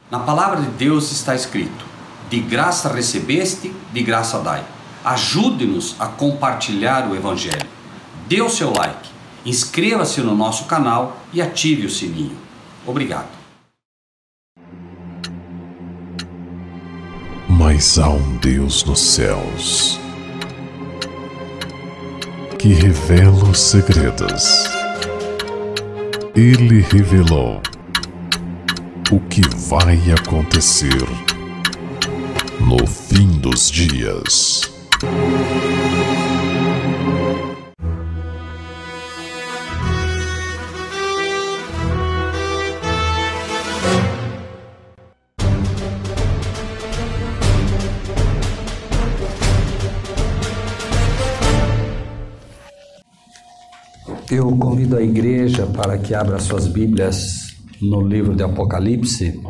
Na palavra de Deus está escrito: de graça recebeste, de graça dai. Ajude-nos a compartilhar o Evangelho. Dê o seu like, inscreva-se no nosso canal e ative o sininho. Obrigado. Mas há um Deus nos céus que revela os segredos. Ele revelou o que vai acontecer no fim dos dias. Eu convido a igreja para que abra suas Bíblias no livro de Apocalipse.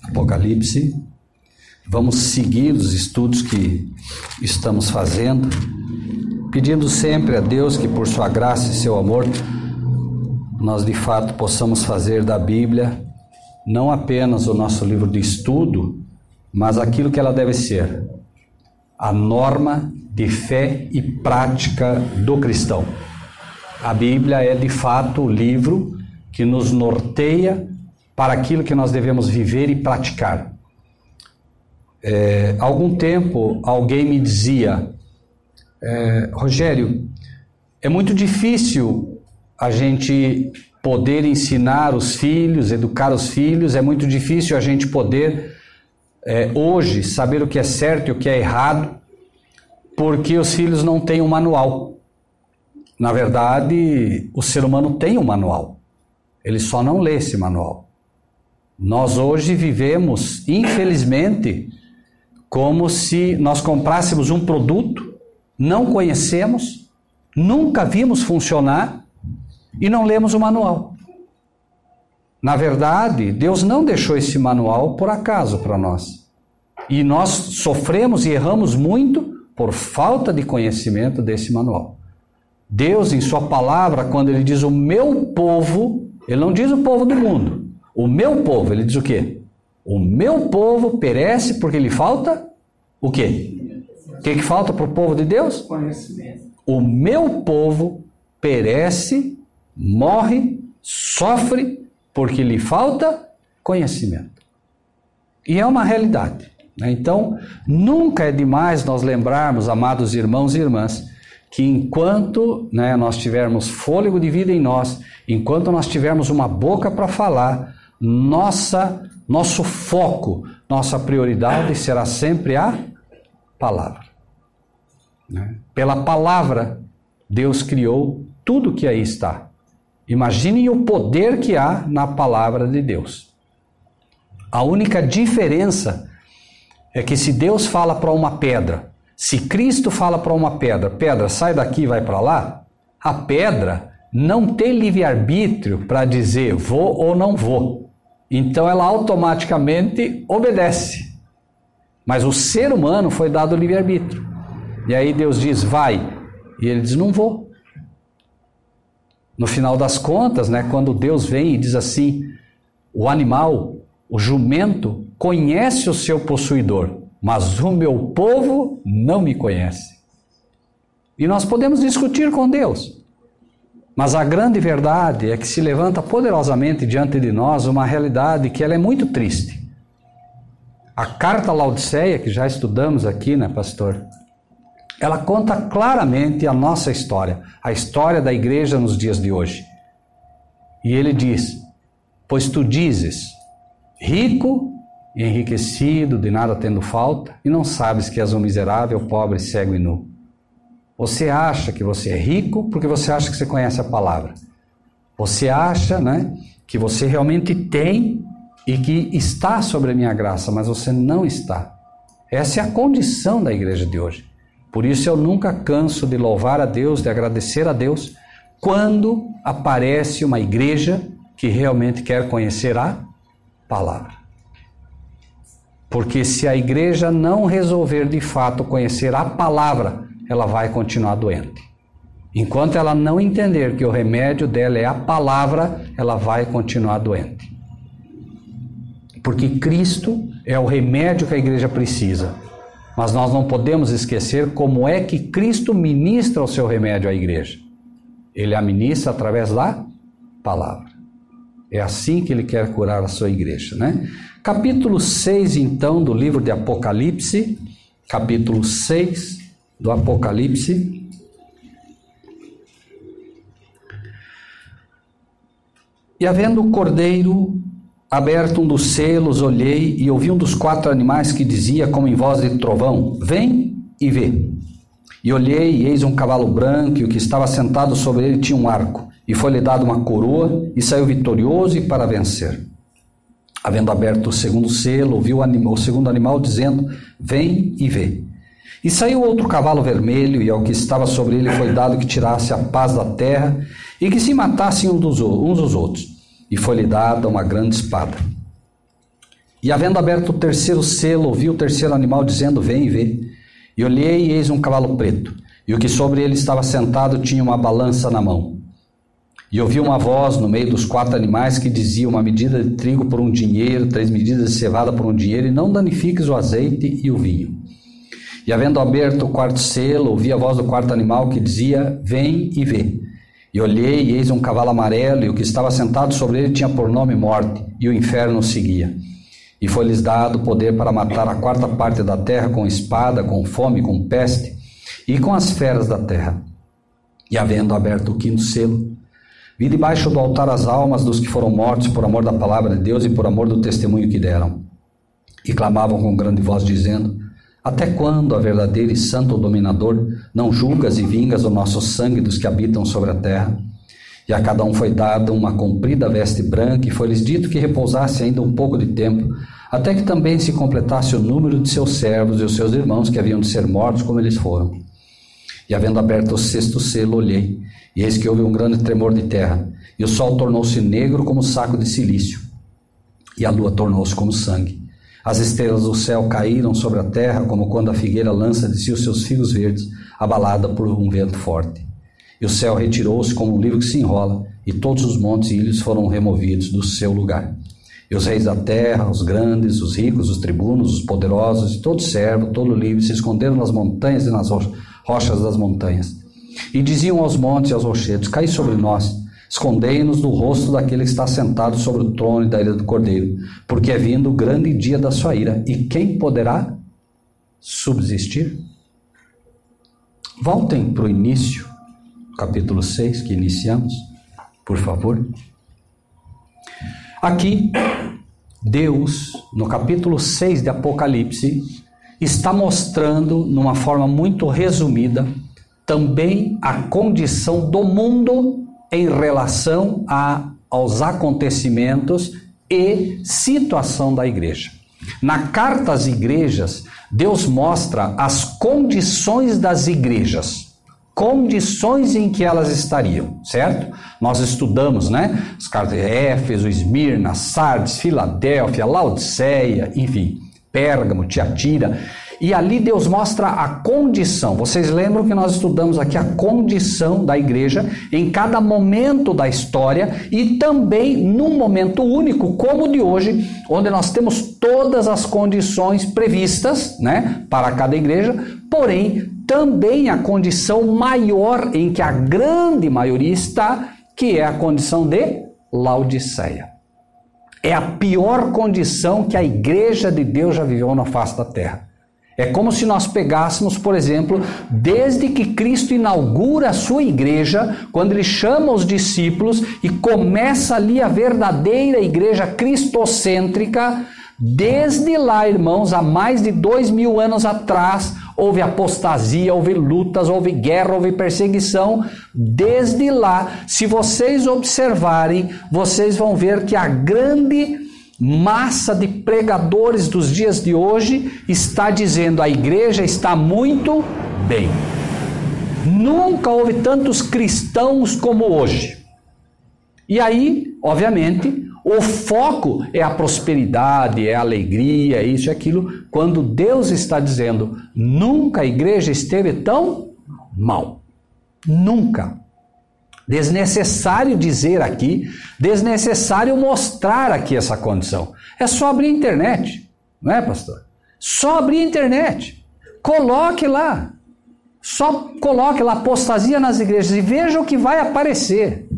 Apocalipse. Vamos seguir os estudos que estamos fazendo, pedindo sempre a Deus que por sua graça e seu amor, nós de fato possamos fazer da Bíblia não apenas o nosso livro de estudo, mas aquilo que ela deve ser, a norma de fé e prática do cristão. A Bíblia é de fato o livro que nos norteia para aquilo que nós devemos viver e praticar. Há algum tempo alguém me dizia: Rogério, é muito difícil a gente poder ensinar os filhos, educar os filhos, é muito difícil a gente poder hoje saber o que é certo e o que é errado, porque os filhos não têm um manual. Na verdade, o ser humano tem um manual, ele só não lê esse manual. Nós hoje vivemos, infelizmente, como se nós comprássemos um produto, não conhecemos, nunca vimos funcionar e não lemos o manual. Na verdade, Deus não deixou esse manual por acaso para nós. E nós sofremos e erramos muito por falta de conhecimento desse manual. Deus, em sua palavra, quando ele diz o meu povo, ele não diz o povo do mundo. O meu povo, ele diz o quê? O meu povo perece porque lhe falta o quê? O que falta para o povo de Deus? Conhecimento. O meu povo perece, morre, sofre porque lhe falta conhecimento. E é uma realidade. Então, nunca é demais nós lembrarmos, amados irmãos e irmãs, que enquanto nós tivermos fôlego de vida em nós, enquanto nós tivermos uma boca para falar, nosso foco, nossa prioridade será sempre a palavra. Pela palavra, Deus criou tudo que aí está. Imaginem o poder que há na palavra de Deus. A única diferença é que se Deus fala para uma pedra, se Cristo fala para uma pedra, pedra, sai daqui e vai para lá, a pedra não tem livre-arbítrio para dizer vou ou não vou. Então ela automaticamente obedece. Mas o ser humano foi dado livre-arbítrio. E aí Deus diz vai, e ele diz não vou. No final das contas, quando Deus vem e diz assim, o animal, o jumento, conhece o seu possuidor, mas o meu povo não me conhece. E nós podemos discutir com Deus, mas a grande verdade é que se levanta poderosamente diante de nós uma realidade que ela é muito triste. A carta a Laodiceia, que já estudamos aqui, pastor? Ela conta claramente a nossa história, a história da igreja nos dias de hoje. E ele diz, pois tu dizes, rico e enriquecido, de nada tendo falta, e não sabes que és um miserável, pobre, cego e nu. Você acha que você é rico porque você acha que você conhece a palavra. Você acha, que você realmente tem e que está sobre a minha graça, mas você não está. Essa é a condição da igreja de hoje. Por isso eu nunca canso de louvar a Deus, de agradecer a Deus, quando aparece uma igreja que realmente quer conhecer a palavra. Porque se a igreja não resolver de fato conhecer a palavra, ela vai continuar doente. Enquanto ela não entender que o remédio dela é a palavra, ela vai continuar doente. porque Cristo é o remédio que a igreja precisa. Mas nós não podemos esquecer como é que Cristo ministra o seu remédio à igreja. Ele a ministra através da palavra. É assim que ele quer curar a sua igreja, né? Capítulo 6, então, do livro de Apocalipse. Capítulo 6 do Apocalipse. E havendo o cordeiro aberto um dos selos, olhei e ouvi um dos 4 animais que dizia, como em voz de trovão: vem e vê. E olhei, e eis um cavalo branco, e o que estava sentado sobre ele tinha um arco, e foi-lhe dado uma coroa, e saiu vitorioso e para vencer. Havendo aberto o segundo selo, ouvi o segundo animal dizendo: vem e vê. E saiu outro cavalo vermelho, e ao que estava sobre ele foi dado que tirasse a paz da terra, e que se matassem uns dos outros. E foi-lhe dada uma grande espada. E havendo aberto o terceiro selo, ouvi o terceiro animal dizendo: vem e vê. E olhei, e eis um cavalo preto, e o que sobre ele estava sentado tinha uma balança na mão. E ouvi uma voz no meio dos 4 animais que dizia: uma medida de trigo por um dinheiro, 3 medidas de cevada por um dinheiro, e não danifiques o azeite e o vinho. E havendo aberto o 4º selo, ouvi a voz do 4º animal que dizia: vem e vê. E olhei, e eis um cavalo amarelo, e o que estava sentado sobre ele tinha por nome Morte, e o inferno o seguia. E foi-lhes dado poder para matar a 4ª parte da terra com espada, com fome, com peste, e com as feras da terra. E havendo aberto o 5º selo, vi debaixo do altar as almas dos que foram mortos por amor da palavra de Deus e por amor do testemunho que deram. E clamavam com grande voz, dizendo: até quando, ó verdadeiro e santo dominador, não julgas e vingas o nosso sangue dos que habitam sobre a terra? E a cada um foi dada uma comprida veste branca, e foi-lhes dito que repousasse ainda um pouco de tempo, até que também se completasse o número de seus servos e os seus irmãos que haviam de ser mortos como eles foram. E havendo aberto o 6º selo, olhei, e eis que houve um grande tremor de terra, e o sol tornou-se negro como saco de cilício, e a lua tornou-se como sangue. As estrelas do céu caíram sobre a terra, como quando a figueira lança de si os seus figos verdes, abalada por um vento forte. E o céu retirou-se como um livro que se enrola, e todos os montes e ilhas foram removidos do seu lugar. E os reis da terra, os grandes, os ricos, os tribunos, os poderosos, e todo servo, todo livre, se esconderam nas montanhas e nas rochas das montanhas. E diziam aos montes e aos rochedos: caí sobre nós, escondei-nos do rosto daquele que está sentado sobre o trono e da ira do Cordeiro, porque é vindo o grande dia da sua ira, e quem poderá subsistir? Voltem para o início, capítulo 6, que iniciamos, por favor. Aqui, Deus, no capítulo 6 de Apocalipse, está mostrando, numa forma muito resumida, também a condição do mundo em relação aos acontecimentos e situação da igreja. Na carta às igrejas, Deus mostra as condições das igrejas, condições em que elas estariam, certo? Nós estudamos, né? As cartas de Éfeso, Esmirna, Sardes, Filadélfia, Laodiceia, enfim, Pérgamo, Tiatira. E ali Deus mostra a condição. Vocês lembram que nós estudamos aqui a condição da igreja em cada momento da história e também num momento único, como o de hoje, onde nós temos todas as condições previstas, né, para cada igreja, porém também a condição maior em que a grande maioria está, que é a condição de Laodiceia. É a pior condição que a igreja de Deus já viveu na face da terra. É como se nós pegássemos, por exemplo, desde que Cristo inaugura a sua igreja, quando ele chama os discípulos e começa ali a verdadeira igreja cristocêntrica, desde lá, irmãos, há mais de 2000 anos atrás, houve apostasia, houve lutas, houve guerra, houve perseguição. Desde lá, se vocês observarem, vocês vão ver que a grande massa de pregadores dos dias de hoje está dizendo: a igreja está muito bem. Nunca houve tantos cristãos como hoje. E aí, obviamente, o foco é a prosperidade, é a alegria, isso e aquilo, quando Deus está dizendo: nunca a igreja esteve tão mal. Nunca. Desnecessário dizer aqui, desnecessário mostrar aqui essa condição. É só abrir a internet, não é, pastor? Só abrir a internet. Coloque lá. Só coloque lá apostasia nas igrejas e veja o que vai aparecer.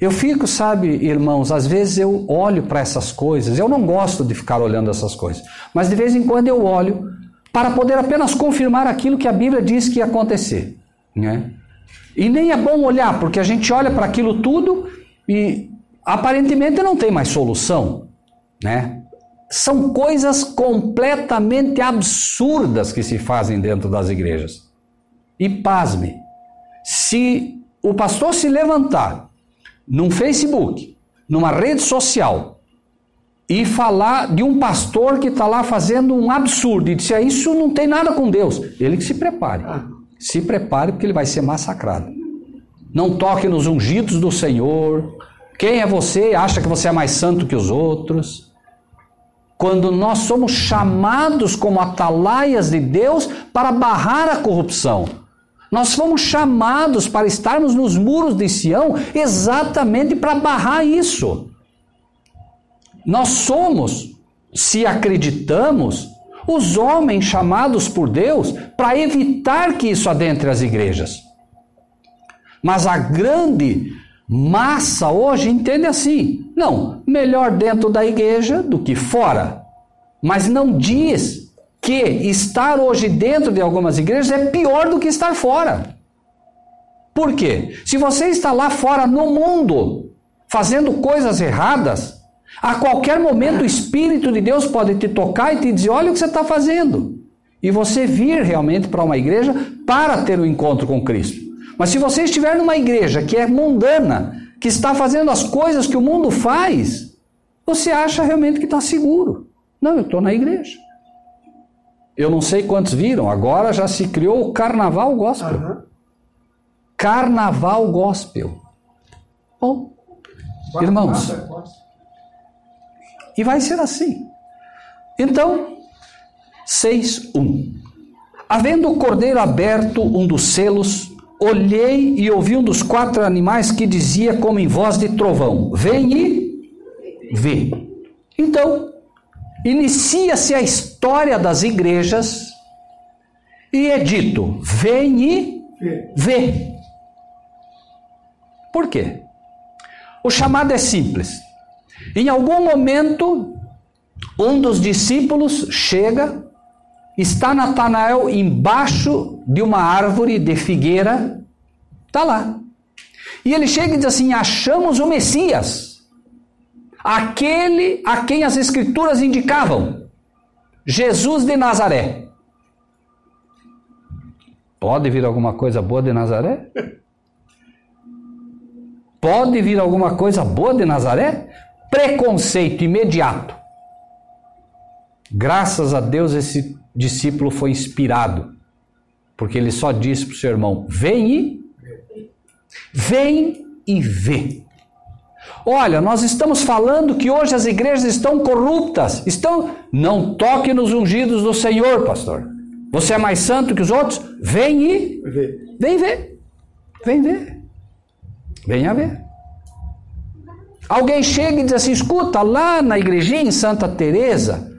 Eu fico, sabe, irmãos, às vezes eu olho para essas coisas, eu não gosto de ficar olhando essas coisas, mas de vez em quando eu olho para poder apenas confirmar aquilo que a Bíblia diz que ia acontecer, né? E nem é bom olhar, porque a gente olha para aquilo tudo e aparentemente não tem mais solução, né? São coisas completamente absurdas que se fazem dentro das igrejas. E pasme, se o pastor se levantar num Facebook, numa rede social, e falar de um pastor que está lá fazendo um absurdo, e disser isso não tem nada com Deus, ele que se prepare. Se prepare porque ele vai ser massacrado. Não toque nos ungidos do Senhor. Quem é você? Acha que você é mais santo que os outros? Quando nós somos chamados como atalaias de Deus para barrar a corrupção. Nós fomos chamados para estarmos nos muros de Sião exatamente para barrar isso. Nós somos, se acreditamos, os homens chamados por Deus para evitar que isso adentre as igrejas. Mas a grande massa hoje entende assim: não, melhor dentro da igreja do que fora. Mas não diz que estar hoje dentro de algumas igrejas é pior do que estar fora. Por quê? Se você está lá fora no mundo, fazendo coisas erradas, a qualquer momento o Espírito de Deus pode te tocar e te dizer: olha o que você está fazendo. E você vir realmente para uma igreja para ter um encontro com Cristo. Mas se você estiver numa igreja que é mundana, que está fazendo as coisas que o mundo faz, você acha realmente que está seguro. Não, eu estou na igreja. Eu não sei quantos viram, agora já se criou o Carnaval Gospel. Uhum. Carnaval Gospel. Bom, irmãos, e vai ser assim. Então, 6:1. Havendo o cordeiro aberto um dos selos, olhei e ouvi um dos 4 animais que dizia como em voz de trovão: vem e vê. Então, inicia-se a história das igrejas e é dito: vem e vê. Por quê? O chamado é simples. Em algum momento, um dos discípulos chega, está Natanael embaixo de uma árvore de figueira, está lá. E ele chega e diz assim: achamos o Messias, aquele a quem as Escrituras indicavam, Jesus de Nazaré. Pode vir alguma coisa boa de Nazaré? Pode vir alguma coisa boa de Nazaré? Preconceito imediato. Graças a Deus esse discípulo foi inspirado, porque ele só disse para o seu irmão: vem e vê. Olha, nós estamos falando que hoje as igrejas estão corruptas. Não toque nos ungidos do Senhor, pastor. Você é mais santo que os outros? Vem e vê. Vem ver. Vem ver. Venha ver. Alguém chega e diz assim: escuta, lá na igrejinha em Santa Teresa,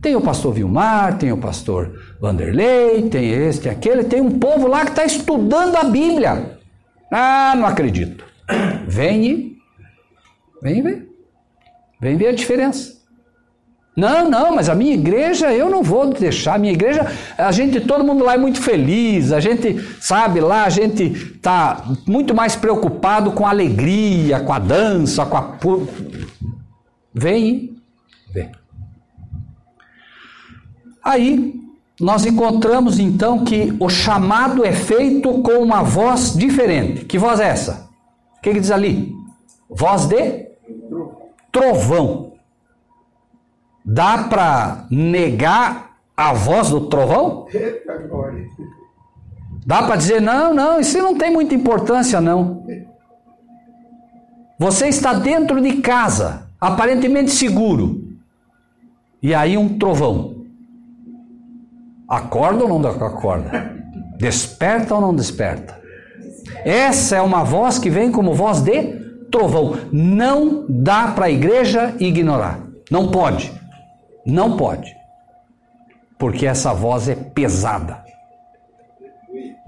tem o pastor Vilmar, tem o pastor Vanderlei, tem esse, tem aquele, tem um povo lá que está estudando a Bíblia. Ah, não acredito. Vem ver. Vem ver a diferença. Não, mas a minha igreja eu não vou deixar. A minha igreja, todo mundo lá é muito feliz. A gente, sabe, lá a gente está muito mais preocupado com a alegria, com a dança, com a... Vem. Aí, nós encontramos então que o chamado é feito com uma voz diferente. Que voz é essa? O que diz ali? Voz de trovão. Dá para negar a voz do trovão? Dá para dizer: não, isso não tem muita importância não. Você está dentro de casa, aparentemente seguro, e aí um trovão. Acorda ou não acorda? Desperta ou não desperta? Essa é uma voz que vem como voz de trovão. Não dá para a igreja ignorar. Não pode. Não pode. Porque essa voz é pesada.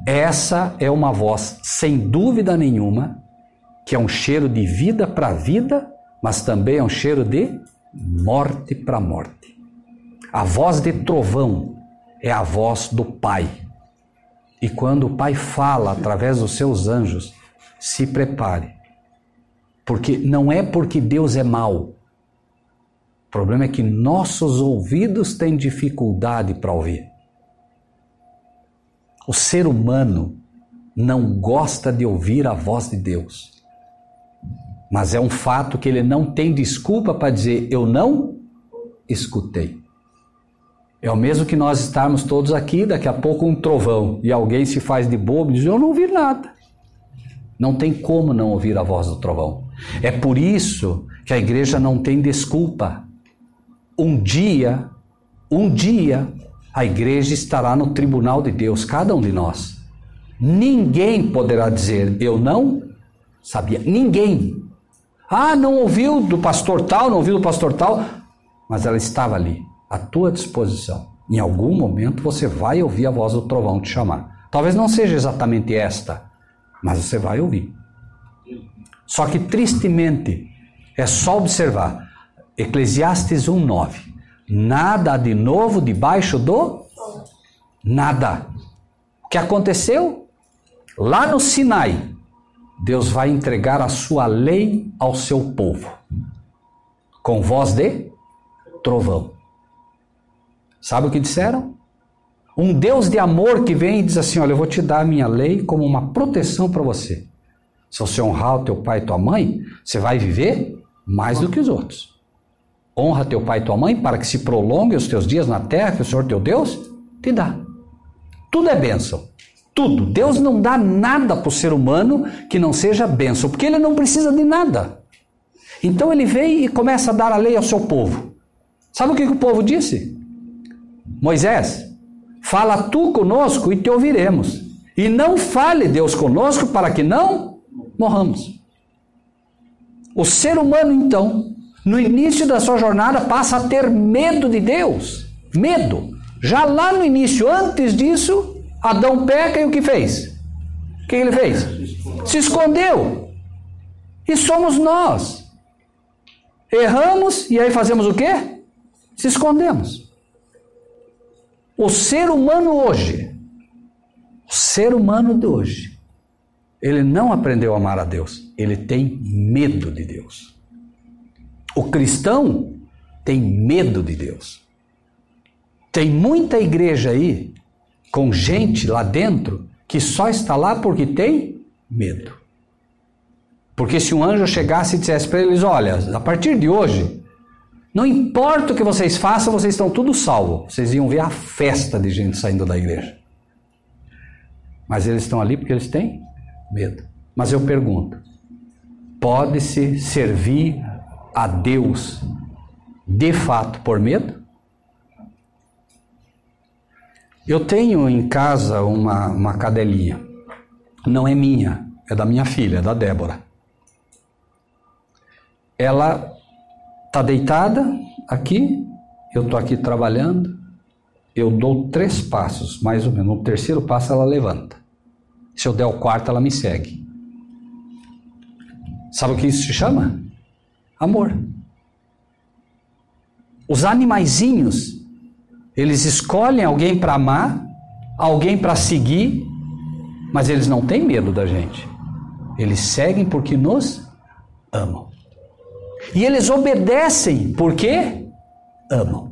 Essa é uma voz, sem dúvida nenhuma, que é um cheiro de vida para vida, mas também é um cheiro de morte para morte. A voz de trovão é a voz do Pai. E quando o Pai fala através dos seus anjos, se prepare. Porque não é porque Deus é mau. O problema é que nossos ouvidos têm dificuldade para ouvir. O ser humano não gosta de ouvir a voz de Deus. Mas é um fato que ele não tem desculpa para dizer, eu não escutei. É o mesmo que nós estarmos todos aqui, daqui a pouco um trovão, e alguém se faz de bobo e diz, eu não ouvi nada. Não tem como não ouvir a voz do trovão. É por isso que a igreja não tem desculpa. Um dia, a igreja estará no tribunal de Deus, cada um de nós. Ninguém poderá dizer, eu não sabia. Ninguém. Ah, não ouviu do pastor tal, não ouviu do pastor tal. Mas ela estava ali, à tua disposição. Em algum momento você vai ouvir a voz do trovão te chamar. Talvez não seja exatamente esta, mas você vai ouvir. Só que tristemente, é só observar. Eclesiastes 1:9. Nada de novo debaixo do nada. O que aconteceu? Lá no Sinai, Deus vai entregar a sua lei ao seu povo. Com voz de trovão. Sabe o que disseram? Um Deus de amor que vem e diz assim, olha, eu vou te dar a minha lei como uma proteção para você. Se você honrar o teu pai e tua mãe, você vai viver mais do que os outros. Honra teu pai e tua mãe para que se prolongue os teus dias na terra que o Senhor teu Deus te dá. Tudo é bênção. Tudo. Deus não dá nada para o ser humano que não seja bênção, porque ele não precisa de nada. Então ele veio e começa a dar a lei ao seu povo. Sabe o que o povo disse? Moisés, fala tu conosco e te ouviremos. E não fale Deus conosco para que não morramos. O ser humano, então, no início da sua jornada, passa a ter medo de Deus. Medo. Já lá no início, antes disso, Adão peca e o que fez? O que ele fez? Se escondeu. E somos nós. Erramos e aí fazemos o quê? Se escondemos. O ser humano de hoje, ele não aprendeu a amar a Deus. Ele tem medo de Deus. O cristão tem medo de Deus. Tem muita igreja aí, com gente lá dentro, que só está lá porque tem medo. Porque se um anjo chegasse e dissesse para eles, olha, a partir de hoje, não importa o que vocês façam, vocês estão tudo salvos. Vocês iam ver a festa de gente saindo da igreja. Mas eles estão ali porque eles têm medo. Mas eu pergunto, pode-se servir a Deus de fato por medo? Eu tenho em casa uma cadelinha. Não é minha, é da minha filha, da Débora. Ela está deitada aqui, eu estou aqui trabalhando, eu dou 3 passos, mais ou menos. No 3º passo ela levanta. Se eu der o 4º, ela me segue. Sabe o que isso se chama? Amor. Os animaizinhos, eles escolhem alguém para amar, alguém para seguir, mas eles não têm medo da gente. Eles seguem porque nos amam. E eles obedecem porque amam.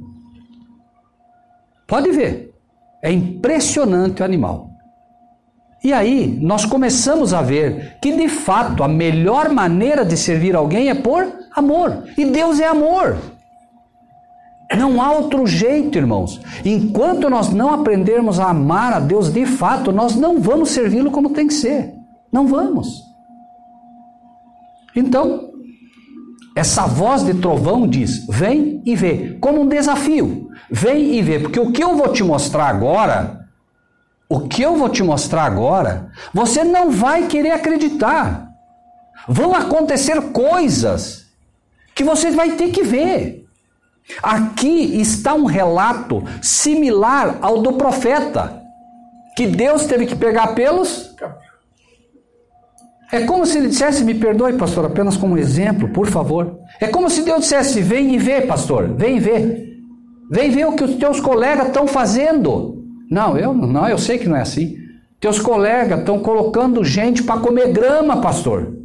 Pode ver, é impressionante o animal. E aí, nós começamos a ver que, de fato, a melhor maneira de servir alguém é por amor. E Deus é amor. Não há outro jeito, irmãos. Enquanto nós não aprendermos a amar a Deus de fato, nós não vamos servi-lo como tem que ser. Não vamos. Então, essa voz de trovão diz, vem e vê, como um desafio. Vem e vê, porque o que eu vou te mostrar agora, O que eu vou te mostrar agora, você não vai querer acreditar. Vão acontecer coisas que você vai ter que ver. Aqui está um relato similar ao do profeta, que Deus teve que pegar pelos... É como se ele dissesse, me perdoe, pastor, apenas como exemplo, por favor. É como se Deus dissesse, vem e vê, pastor, vem ver. Vem ver o que os teus colegas estão fazendo. Não, eu sei que não é assim. Teus colegas estão colocando gente para comer grama, pastor.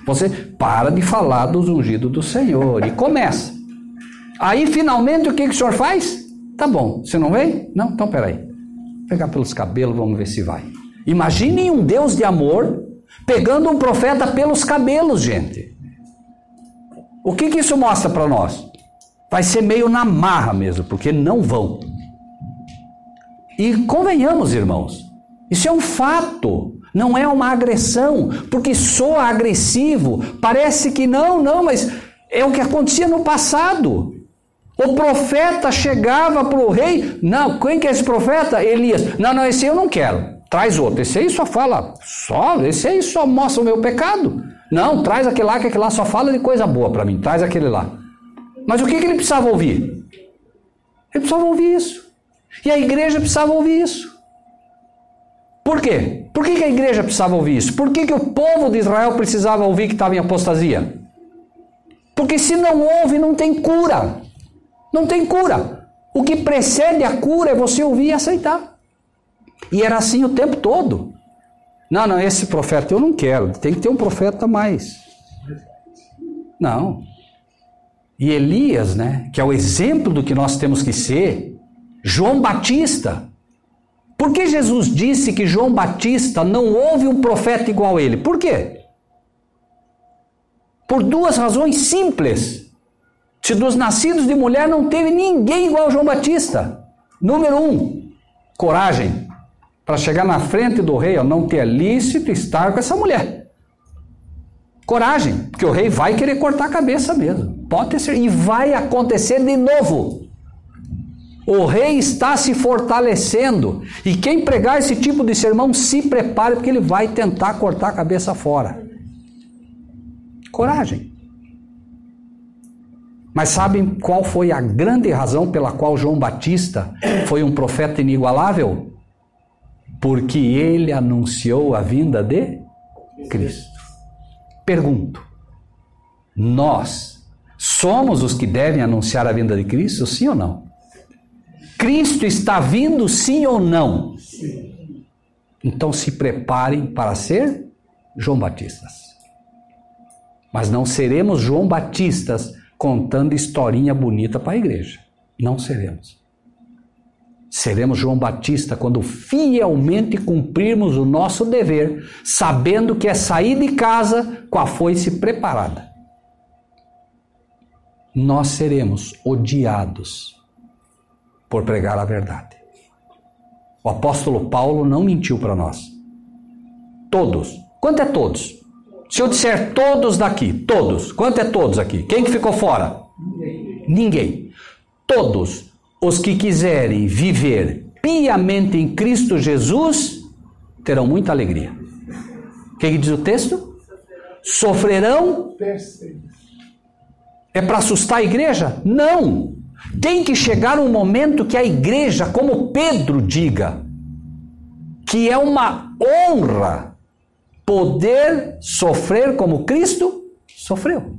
Você para de falar dos ungidos do Senhor e começa. Aí, finalmente, o que o senhor faz? Tá bom, você não vem? Não, então peraí. Vou pegar pelos cabelos, vamos ver se vai. Imaginem um Deus de amor pegando um profeta pelos cabelos, gente. O que isso mostra para nós? Vai ser meio na marra mesmo, porque não vão. E convenhamos, irmãos, isso é um fato, não é uma agressão, porque soa agressivo, parece que não, mas é o que acontecia no passado. O profeta chegava para o rei, não, quem que é esse profeta? Elias. Não, esse eu não quero. Traz outro, esse aí só fala, esse aí só mostra o meu pecado. Não, traz aquele lá, que aquele lá só fala de coisa boa para mim, traz aquele lá. Mas o que ele precisava ouvir? Ele precisava ouvir isso. E a igreja precisava ouvir isso. Por quê? Por que a igreja precisava ouvir isso? Por que o povo de Israel precisava ouvir que estava em apostasia? Porque se não ouve, não tem cura. Não tem cura. O que precede a cura é você ouvir e aceitar. E era assim o tempo todo. Não, esse profeta eu não quero. Tem que ter um profeta a mais. Não. E Elias, né, que é o exemplo do que nós temos que ser, João Batista. Por que Jesus disse que João Batista não houve um profeta igual a ele? Por quê? Por duas razões simples. Se dos nascidos de mulher não teve ninguém igual a João Batista. Número 1, coragem. Para chegar na frente do rei, não ter lícito estar com essa mulher. Coragem, porque o rei vai querer cortar a cabeça mesmo. Pode ter certeza. E vai acontecer de novo. O rei está se fortalecendo. E quem pregar esse tipo de sermão, se prepare, porque ele vai tentar cortar a cabeça fora. Coragem. Mas sabem qual foi a grande razão pela qual João Batista foi um profeta inigualável? Porque ele anunciou a vinda de Cristo. Pergunto, nós somos os que devem anunciar a vinda de Cristo, sim ou não? Cristo está vindo, sim ou não? Sim. Então se preparem para ser João Batistas. Mas não seremos João Batistas contando historinha bonita para a igreja. Não seremos. Seremos João Batista quando fielmente cumprirmos o nosso dever, sabendo que é sair de casa com a foice preparada. Nós seremos odiados por pregar a verdade. O apóstolo Paulo não mentiu para nós. Todos. Quanto é todos? Se eu disser todos daqui, todos. Quanto é todos aqui? Quem que ficou fora? Ninguém. Todos. Os que quiserem viver piamente em Cristo Jesus terão muita alegria. O que diz o texto? Sofrerão. É para assustar a igreja? Não. Tem que chegar um momento que a igreja, como Pedro diga, que é uma honra poder sofrer como Cristo sofreu.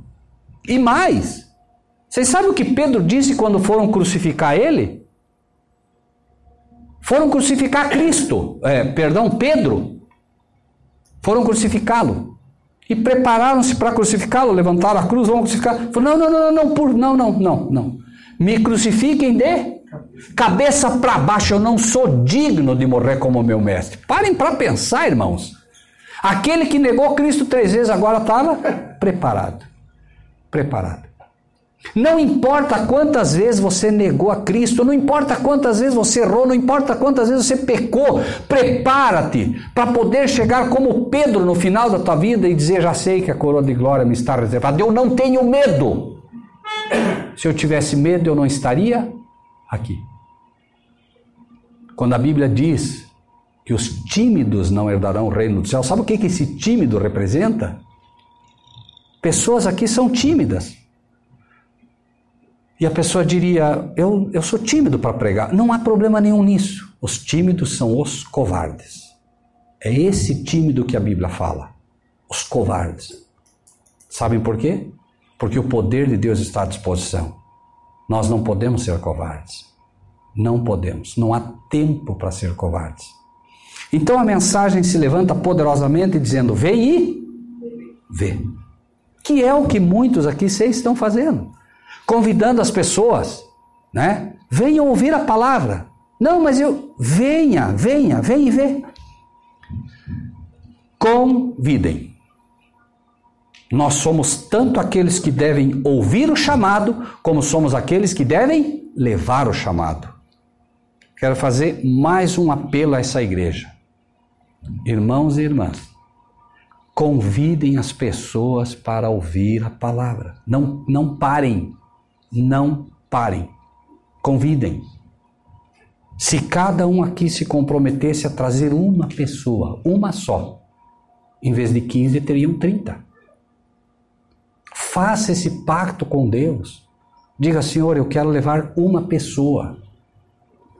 E mais. Vocês sabem o que Pedro disse quando foram crucificar ele? Foram crucificar Cristo. Pedro. Foram crucificá-lo. E prepararam-se para crucificá-lo, levantaram a cruz, vão crucificar. Não. Me crucifiquem de cabeça para baixo, eu não sou digno de morrer como meu mestre. Parem para pensar, irmãos. Aquele que negou Cristo 3 vezes agora estava preparado. Não importa quantas vezes você negou a Cristo, não importa quantas vezes você errou, não importa quantas vezes você pecou, prepara-te para poder chegar como Pedro no final da tua vida e dizer, já sei que a coroa de glória me está reservada, eu não tenho medo. Se eu tivesse medo, eu não estaria aqui. Quando a Bíblia diz que os tímidos não herdarão o reino do céu, sabe o que esse tímido representa? Pessoas aqui são tímidas. E a pessoa diria, eu sou tímido para pregar. Não há problema nenhum nisso. Os tímidos são os covardes. É esse tímido que a Bíblia fala. Os covardes. Sabem por quê? Porque o poder de Deus está à disposição. Nós não podemos ser covardes. Não podemos. Não há tempo para ser covardes. Então a mensagem se levanta poderosamente dizendo, vem e vê. Que é o que muitos aqui vocês estão fazendo. Convidando as pessoas, né? Venham ouvir a palavra. Não, mas vem e vê. Convidem. Nós somos tanto aqueles que devem ouvir o chamado, como somos aqueles que devem levar o chamado. Quero fazer mais um apelo a essa igreja. Irmãos e irmãs, convidem as pessoas para ouvir a palavra. Não parem. Não parem. Convidem. Se cada um aqui se comprometesse a trazer uma pessoa, uma só, em vez de 15, teriam 30. Faça esse pacto com Deus. Diga, Senhor, eu quero levar uma pessoa.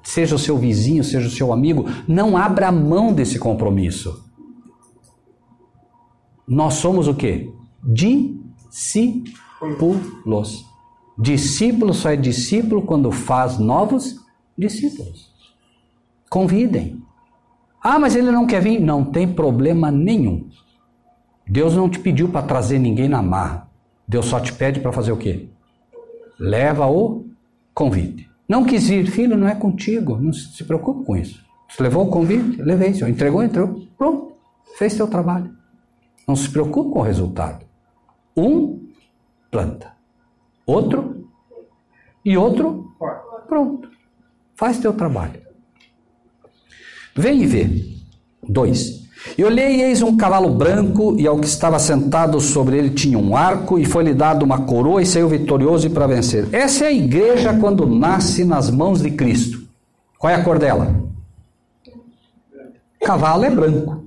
Seja o seu vizinho, seja o seu amigo. Não abra mão desse compromisso. Nós somos o quê? Discípulos. Discípulo só é discípulo quando faz novos discípulos. Convidem. Ah, mas ele não quer vir? Não tem problema nenhum. Deus não te pediu para trazer ninguém na marra. Deus só te pede para fazer o quê? Leva o convite. Não quis vir, filho, não é contigo. Não se preocupe com isso. Você levou o convite? Levei, senhor. Entregou? Pronto. Fez seu trabalho. Não se preocupe com o resultado. Um, planta. Outro, e outro, pronto. Faz teu trabalho. Vem e vê. 2. E olhei e eis um cavalo branco, e ao que estava sentado sobre ele tinha um arco, e foi-lhe dado uma coroa, e saiu vitorioso e para vencer. Essa é a igreja quando nasce nas mãos de Cristo. Qual é a cor dela? Cavalo é branco.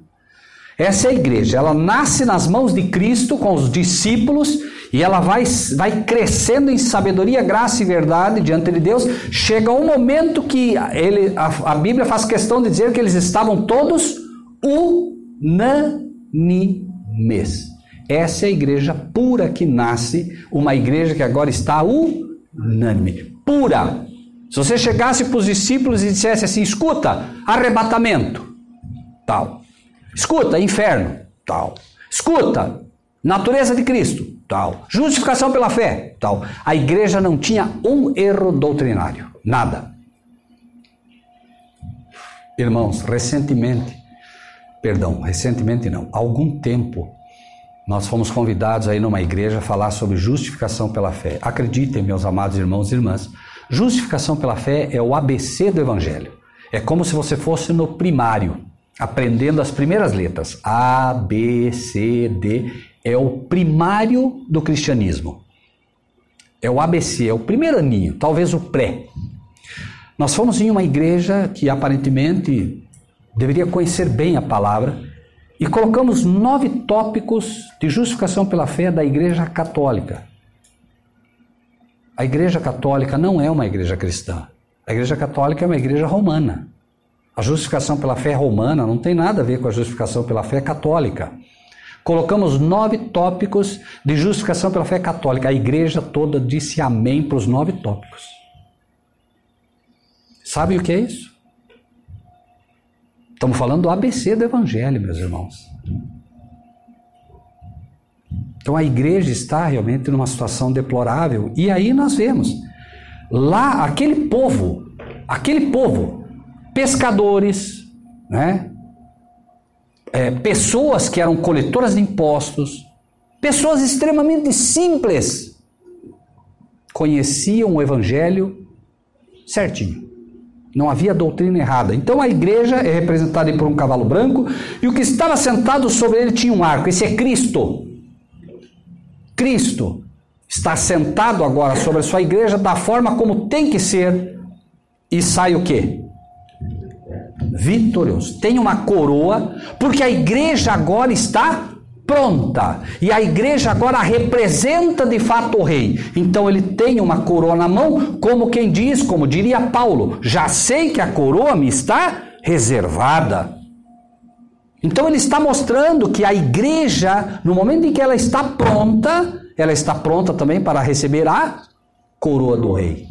Essa é a igreja. Ela nasce nas mãos de Cristo com os discípulos, e ela vai crescendo em sabedoria, graça e verdade diante de Deus. Chega um momento que a Bíblia faz questão de dizer que eles estavam todos unânimes. Essa é a igreja pura que nasce, uma igreja que agora está unânime, pura. Se você chegasse para os discípulos e dissesse assim, escuta, arrebatamento, tal. Escuta, inferno, tal. Escuta, natureza de Cristo, tal. Justificação pela fé, tal. A igreja não tinha um erro doutrinário, nada. Irmãos, recentemente não, há algum tempo, nós fomos convidados aí numa igreja a falar sobre justificação pela fé. Acreditem, meus amados irmãos e irmãs, justificação pela fé é o ABC do Evangelho. É como se você fosse no primário, aprendendo as primeiras letras. A, B, C, D, é o primário do cristianismo. É o ABC, é o primeiro aninho, talvez o pré. Nós fomos em uma igreja que aparentemente deveria conhecer bem a palavra e colocamos 9 tópicos de justificação pela fé da igreja católica. A igreja católica não é uma igreja cristã. A igreja católica é uma igreja romana. A justificação pela fé romana não tem nada a ver com a justificação pela fé católica. Colocamos 9 tópicos de justificação pela fé católica. A igreja toda disse amém para os 9 tópicos. Sabe o que é isso? Estamos falando do ABC do Evangelho, meus irmãos. Então a igreja está realmente numa situação deplorável. E aí nós vemos lá aquele povo, pescadores, né? Pessoas que eram coletoras de impostos, pessoas extremamente simples, conheciam o Evangelho certinho. Não havia doutrina errada. Então a igreja é representada por um cavalo branco e o que estava sentado sobre ele tinha um arco. Esse é Cristo. Cristo está sentado agora sobre a sua igreja da forma como tem que ser. E sai o quê? vitorioso. Tem uma coroa, porque a igreja agora está pronta. E a igreja agora representa de fato o rei. Então ele tem uma coroa na mão, como quem diz, como diria Paulo, já sei que a coroa me está reservada. Então ele está mostrando que a igreja, no momento em que ela está pronta também para receber a coroa do rei.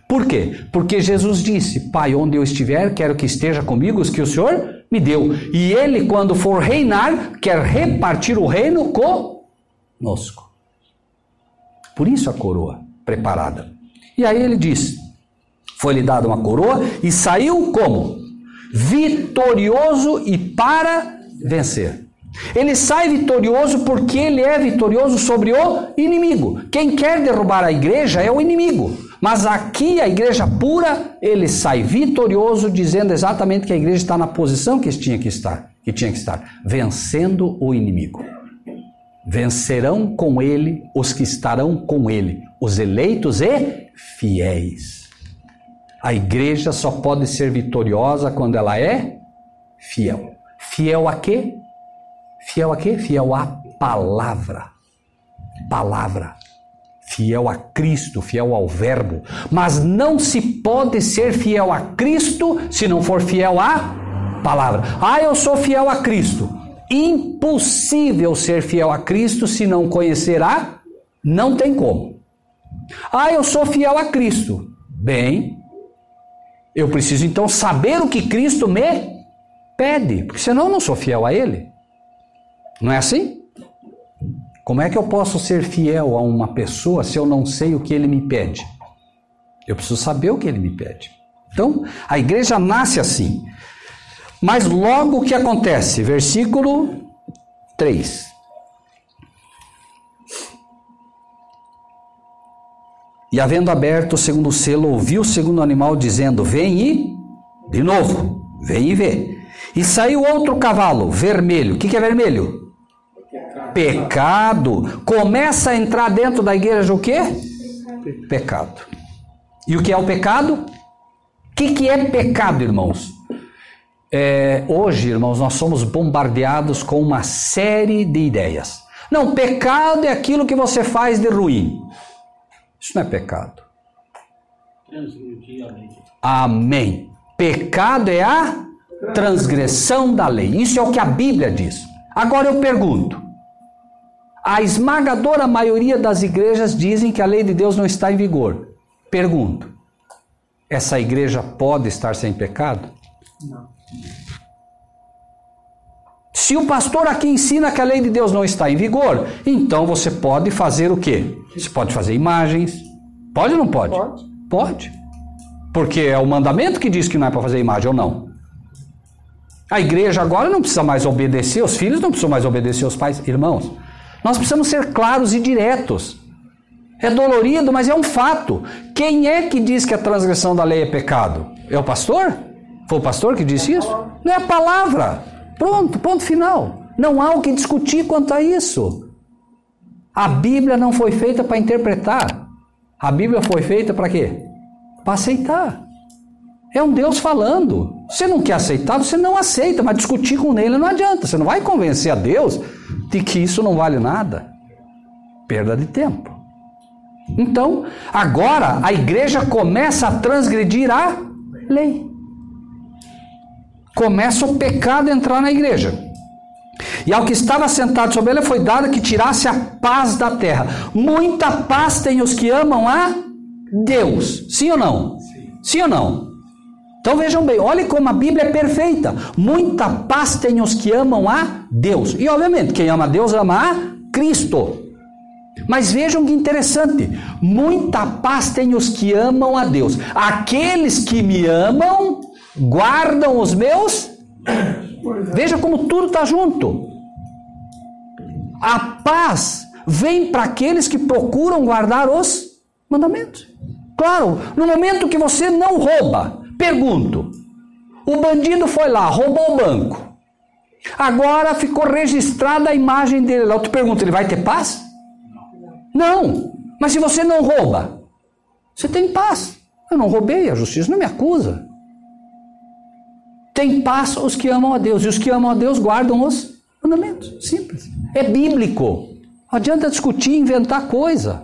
Por quê? Porque Jesus disse, Pai, onde eu estiver, quero que esteja comigo os que o Senhor me deu. E ele, quando for reinar, quer repartir o reino conosco. Por isso a coroa preparada. E aí ele diz, foi-lhe dada uma coroa e saiu como? Vitorioso e para vencer. Ele sai vitorioso porque ele é vitorioso sobre o inimigo. Quem quer derrubar a igreja é o inimigo. Mas aqui a igreja pura, ele sai vitorioso, dizendo exatamente que a igreja está na posição que tinha que estar, vencendo o inimigo. Vencerão com ele os que estarão com ele, os eleitos e fiéis. A igreja só pode ser vitoriosa quando ela é fiel. Fiel a quê? Fiel a quê? Fiel à palavra. Fiel a Cristo, fiel ao verbo. Mas não se pode ser fiel a Cristo se não for fiel à palavra. Eu sou fiel a Cristo. Impossível ser fiel a Cristo se não conhecer não tem como. Eu sou fiel a Cristo. Bem, eu preciso então saber o que Cristo me pede, porque senão eu não sou fiel a Ele. Não é assim? Como é que eu posso ser fiel a uma pessoa se eu não sei o que ele me pede? Eu preciso saber o que ele me pede. Então, a igreja nasce assim. Mas logo o que acontece? Versículo 3. E havendo aberto o segundo selo, ouviu o segundo animal dizendo, vem e, de novo, vem e vê. E saiu outro cavalo, vermelho. O que é vermelho? Pecado. Começa a entrar dentro da igreja o quê? Pecado. E o que é o pecado? O que é pecado, irmãos? Hoje, irmãos, nós somos bombardeados com uma série de ideias. Não, pecado é aquilo que você faz de ruim. Isso não é pecado. Amém. Pecado é a transgressão da lei. Isso é o que a Bíblia diz. Agora eu pergunto. A esmagadora maioria das igrejas dizem que a lei de Deus não está em vigor. Pergunto. Essa igreja pode estar sem pecado? Não. Se o pastor aqui ensina que a lei de Deus não está em vigor, então você pode fazer o quê? Você pode fazer imagens. Pode ou não pode? Pode. Pode. Porque é o mandamento que diz que não é para fazer imagem ou não. A igreja agora não precisa mais obedecer, os filhos não precisam mais obedecer aos pais. Irmãos, nós precisamos ser claros e diretos. É dolorido, mas é um fato. Quem é que diz que a transgressão da lei é pecado? É o pastor? Foi o pastor que disse isso? Não é a palavra. Pronto, ponto final. Não há o que discutir quanto a isso. A Bíblia não foi feita para interpretar. A Bíblia foi feita para quê? Para aceitar. É um Deus falando. Você não quer aceitar, você não aceita, mas discutir com ele não adianta. Você não vai convencer a Deus de que isso não vale nada. Perda de tempo. Então, agora a igreja começa a transgredir a lei. Começa o pecado a entrar na igreja. E ao que estava sentado sobre ela foi dado que tirasse a paz da terra. Muita paz tem os que amam a Deus. Sim ou não? Sim ou não? Então vejam bem, olhem como a Bíblia é perfeita. Muita paz tem os que amam a Deus. E obviamente, quem ama a Deus ama a Cristo. Mas vejam que interessante. Muita paz tem os que amam a Deus. Aqueles que me amam guardam os meus. Veja como tudo está junto. A paz vem para aqueles que procuram guardar os mandamentos. Claro, no momento que você não rouba, pergunto, o bandido foi lá, roubou o banco. Agora ficou registrada a imagem dele lá. Eu te pergunto, ele vai ter paz? Não. Mas se você não rouba, você tem paz. Eu não roubei, a justiça não me acusa. Tem paz os que amam a Deus, e os que amam a Deus guardam os mandamentos. Simples. É bíblico. Não adianta discutir e inventar coisa.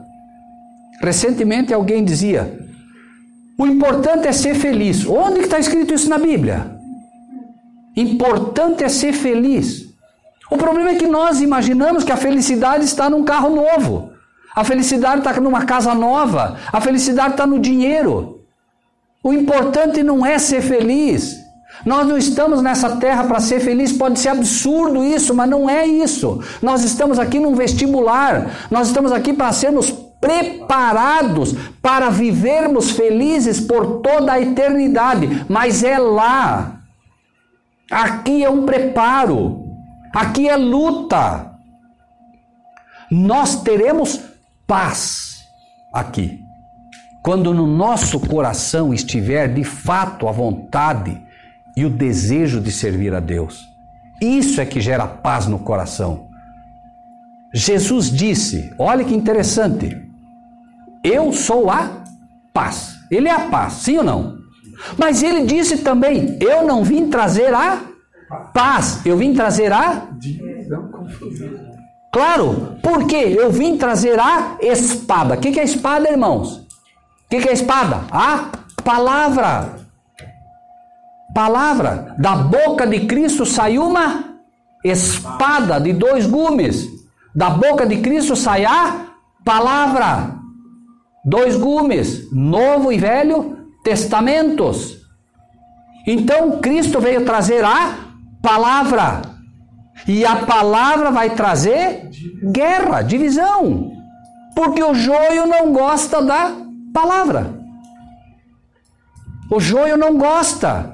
Recentemente alguém dizia: o importante é ser feliz. Onde que está escrito isso na Bíblia? Importante é ser feliz. O problema é que nós imaginamos que a felicidade está num carro novo. A felicidade está numa casa nova. A felicidade está no dinheiro. O importante não é ser feliz. Nós não estamos nessa terra para ser feliz. Pode ser absurdo isso, mas não é isso. Nós estamos aqui num vestibular. Nós estamos aqui para sermos preparados para vivermos felizes por toda a eternidade. Mas é lá. Aqui é um preparo. Aqui é luta. Nós teremos paz aqui. Quando no nosso coração estiver de fato a vontade e o desejo de servir a Deus. Isso é que gera paz no coração. Jesus disse, olha que interessante, eu sou a paz. Ele é a paz, sim ou não? Mas ele disse também, eu não vim trazer a paz, eu vim trazer a divisão, confusão. Claro, porque eu vim trazer a espada. O que é espada, irmãos? O que é espada? A palavra. Palavra. Da boca de Cristo saiu uma espada de 2 gumes. Da boca de Cristo sai a palavra. 2 gumes. Novo e Velho Testamentos. Então Cristo veio trazer a palavra. E a palavra vai trazer guerra, divisão. Porque o joio não gosta da palavra. O joio não gosta.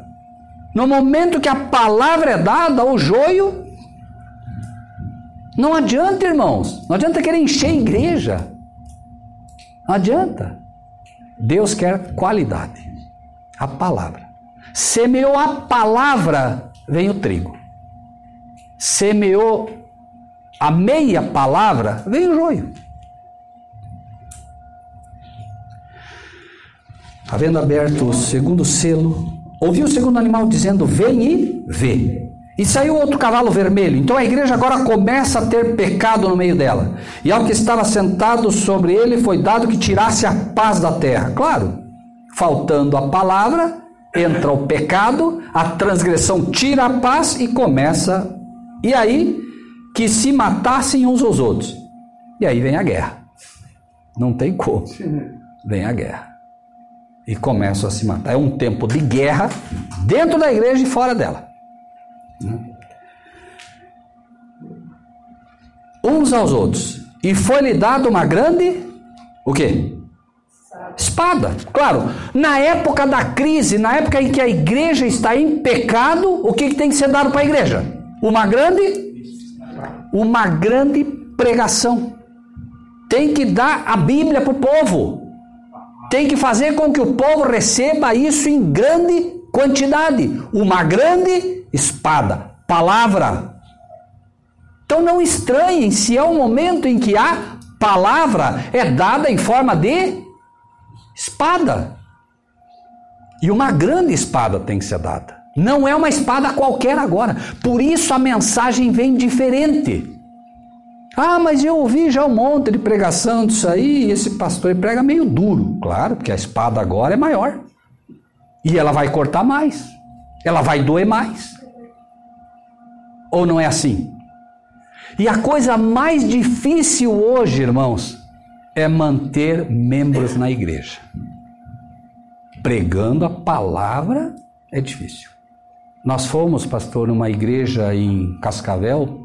No momento que a palavra é dada, o joio... Não adianta, irmãos. Não adianta querer encher a igreja. Não adianta. Deus quer qualidade. A palavra. Semeou a palavra, vem o trigo. Semeou a meia palavra, vem o joio. Havendo aberto o segundo selo, ouviu o segundo animal dizendo, vem e vê. E saiu outro cavalo vermelho. Então a igreja agora começa a ter pecado no meio dela. E ao que estava sentado sobre ele foi dado que tirasse a paz da terra. Claro, faltando a palavra, entra o pecado, a transgressão tira a paz e começa... E aí, que se matassem uns aos outros. E aí vem a guerra. Não tem como. Vem a guerra. E começam a se matar. É um tempo de guerra dentro da igreja e fora dela. Uns aos outros. E foi-lhe dado uma grande... O quê? Espada. Claro, na época da crise, na época em que a igreja está em pecado, o que tem que ser dado para a igreja? Uma grande pregação. Tem que dar a Bíblia para o povo. Tem que fazer com que o povo receba isso em grande quantidade. Uma grande espada. Palavra. Então não estranhem se é um momento em que a palavra é dada em forma de espada. E uma grande espada tem que ser dada. Não é uma espada qualquer agora. Por isso a mensagem vem diferente. Ah, mas eu ouvi já um monte de pregação disso aí, e esse pastor ele prega meio duro. Claro, porque a espada agora é maior. E ela vai cortar mais. Ela vai doer mais. Ou não é assim? E a coisa mais difícil hoje, irmãos, é manter membros na igreja. Pregando a palavra é difícil. Nós fomos, pastor, numa igreja em Cascavel.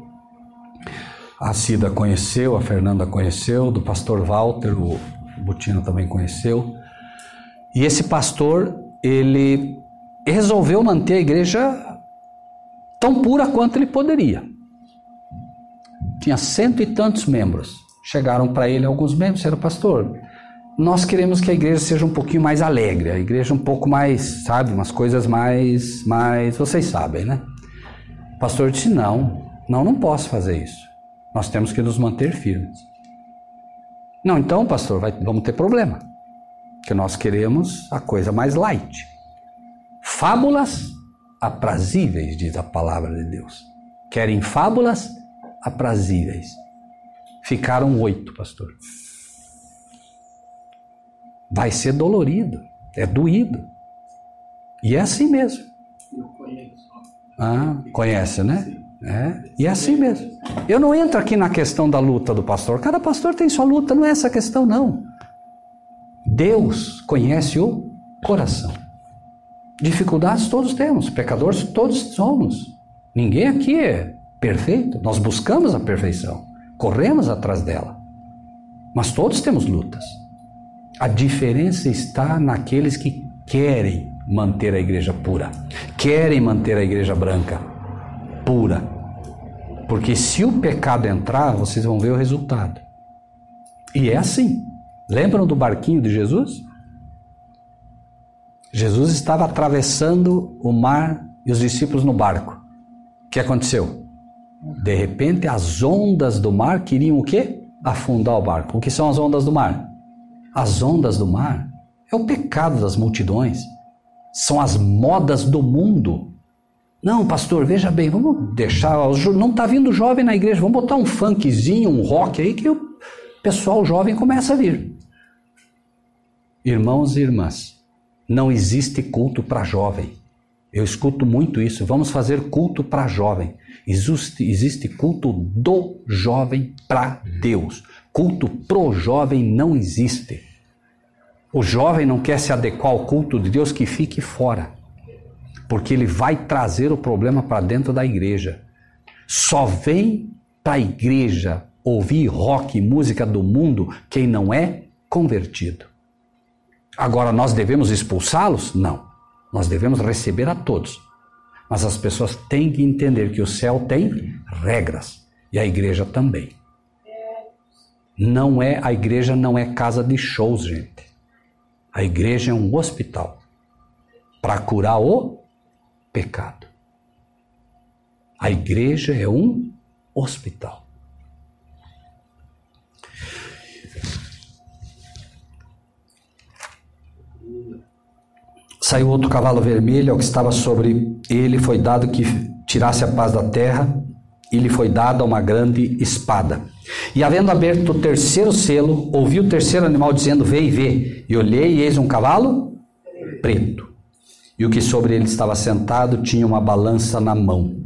A Cida conheceu, a Fernanda conheceu, do pastor Walter, o Butino também conheceu. E esse pastor, ele resolveu manter a igreja tão pura quanto ele poderia. Tinha 100 e tantos membros. Chegaram para ele alguns membros e disseram, pastor, nós queremos que a igreja seja um pouquinho mais alegre, a igreja um pouco mais, sabe, umas coisas mais, vocês sabem, né? O pastor disse, não posso fazer isso. Nós temos que nos manter firmes. Não, então, pastor, vamos ter problema. Porque nós queremos a coisa mais light. Fábulas aprazíveis, diz a palavra de Deus. Querem fábulas aprazíveis. Ficaram 8, pastor. Vai ser dolorido, é doído. E é assim mesmo. Conhece, né? E é assim mesmo. Eu não entro aqui na questão da luta do pastor. Cada pastor tem sua luta, não é essa questão, não. Deus conhece o coração. Dificuldades todos temos, pecadores todos somos. Ninguém aqui é perfeito. Nós buscamos a perfeição, corremos atrás dela. Mas todos temos lutas. A diferença está naqueles que querem manter a igreja pura, querem manter a igreja branca, pura. Porque se o pecado entrar, vocês vão ver o resultado. E é assim. Lembram do barquinho de Jesus? Jesus estava atravessando o mar e os discípulos no barco. O que aconteceu? De repente as ondas do mar queriam o quê? Afundar o barco. O que são as ondas do mar? As ondas do mar é o pecado das multidões. São as modas do mundo. Não, pastor, veja bem, vamos deixar... Não está vindo jovem na igreja, vamos botar um funkzinho, um rock aí que o pessoal jovem começa a vir. Irmãos e irmãs, não existe culto para jovem. Eu escuto muito isso. Vamos fazer culto para jovem. Existe culto do jovem para Deus. Culto pro jovem não existe. O jovem não quer se adequar ao culto de Deus, que fique fora. Porque ele vai trazer o problema para dentro da igreja. Só vem para a igreja ouvir rock e música do mundo quem não é convertido. Agora, nós devemos expulsá-los? Não. Nós devemos receber a todos. Mas as pessoas têm que entender que o céu tem regras. E a igreja também. A igreja não é casa de shows, gente. A igreja é um hospital para curar o pecado. A igreja é um hospital. Saiu outro cavalo vermelho, ao que estava sobre ele foi dado que tirasse a paz da terra, e lhe foi dada uma grande espada. E havendo aberto o terceiro selo, ouvi o terceiro animal dizendo: vê e vê. E olhei, e eis um cavalo preto. E o que sobre ele estava sentado tinha uma balança na mão.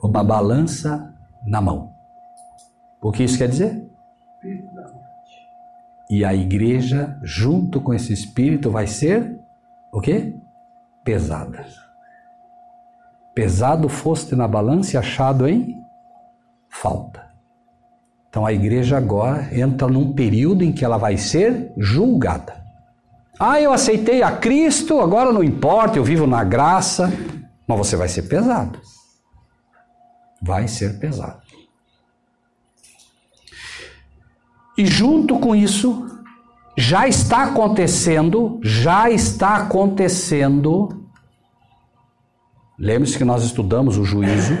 Uma balança na mão. O que isso quer dizer? E a igreja, junto com esse espírito, vai ser o quê? Pesada. Pesado foste na balança e achado em falta. Então a igreja agora entra num período em que ela vai ser julgada. Eu aceitei a Cristo, agora não importa, eu vivo na graça. Mas você vai ser pesado. Vai ser pesado. E junto com isso, já está acontecendo, lembre-se que nós estudamos o juízo,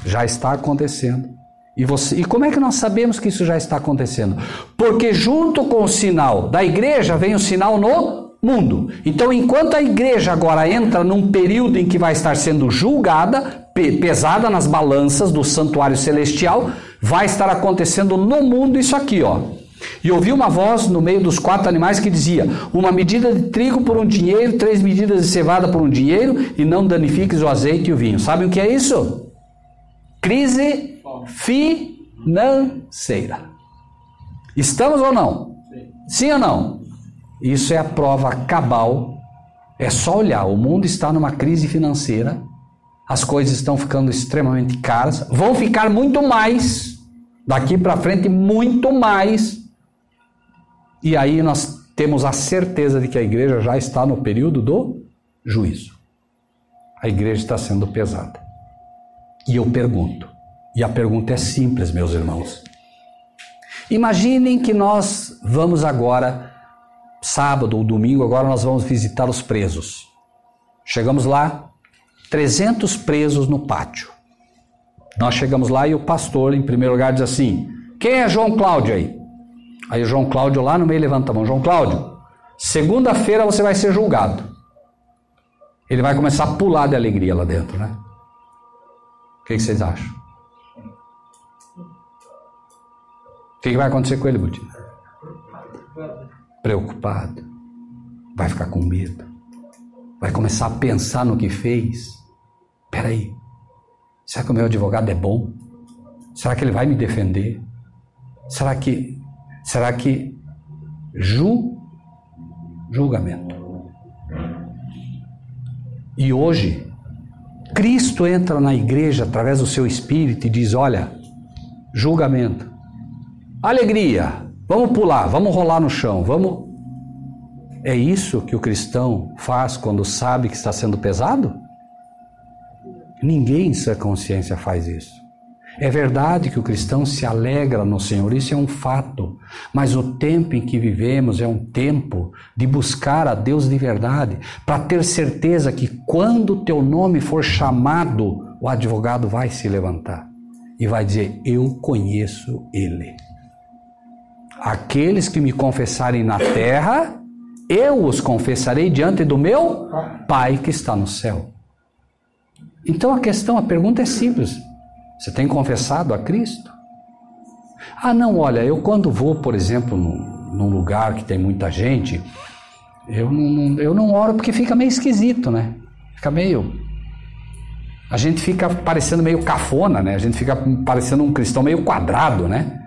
já está acontecendo. E como é que nós sabemos que isso já está acontecendo? Porque junto com o sinal da igreja vem o sinal no mundo. Então, enquanto a igreja agora entra num período em que vai estar sendo julgada, pesada nas balanças do santuário celestial, vai estar acontecendo no mundo isso aqui, ó. E ouvi uma voz no meio dos 4 animais que dizia: uma medida de trigo por um dinheiro, 3 medidas de cevada por um dinheiro, e não danifiques o azeite e o vinho. Sabem o que é isso? Crise financeira. Estamos ou não? Sim ou não? Isso é a prova cabal. É só olhar, o mundo está numa crise financeira, as coisas estão ficando extremamente caras, vão ficar muito mais, daqui para frente muito mais, e aí nós temos a certeza de que a igreja já está no período do juízo. A igreja está sendo pesada. E eu pergunto, e a pergunta é simples, meus irmãos. Imaginem que nós vamos agora, sábado ou domingo, agora nós vamos visitar os presos. Chegamos lá, 300 presos no pátio. Nós chegamos lá e o pastor, em primeiro lugar, diz assim: quem é João Cláudio aí? Aí o João Cláudio lá no meio levanta a mão: João Cláudio, segunda-feira você vai ser julgado. Ele vai começar a pular de alegria lá dentro, né? O que vocês acham? O que vai acontecer com ele, Butinho? Preocupado. Vai ficar com medo. Vai começar a pensar no que fez. Espera aí. Será que o meu advogado é bom? Será que ele vai me defender? Será que julgamento. E hoje, Cristo entra na igreja através do seu Espírito e diz, olha, julgamento, alegria, vamos pular, vamos rolar no chão, vamos... É isso que o cristão faz quando sabe que está sendo pesado? Ninguém em sua consciência faz isso. É verdade que o cristão se alegra no Senhor, isso é um fato, mas o tempo em que vivemos é um tempo de buscar a Deus de verdade, para ter certeza que quando o teu nome for chamado, o advogado vai se levantar e vai dizer, eu conheço ele. Aqueles que me confessarem na terra, eu os confessarei diante do meu Pai que está no céu. Então a pergunta é simples. Você tem confessado a Cristo? Ah, não, olha, eu quando vou, por exemplo, num lugar que tem muita gente, eu não oro porque fica meio esquisito, né? A gente fica parecendo meio cafona, né? A gente fica parecendo um cristão meio quadrado, né?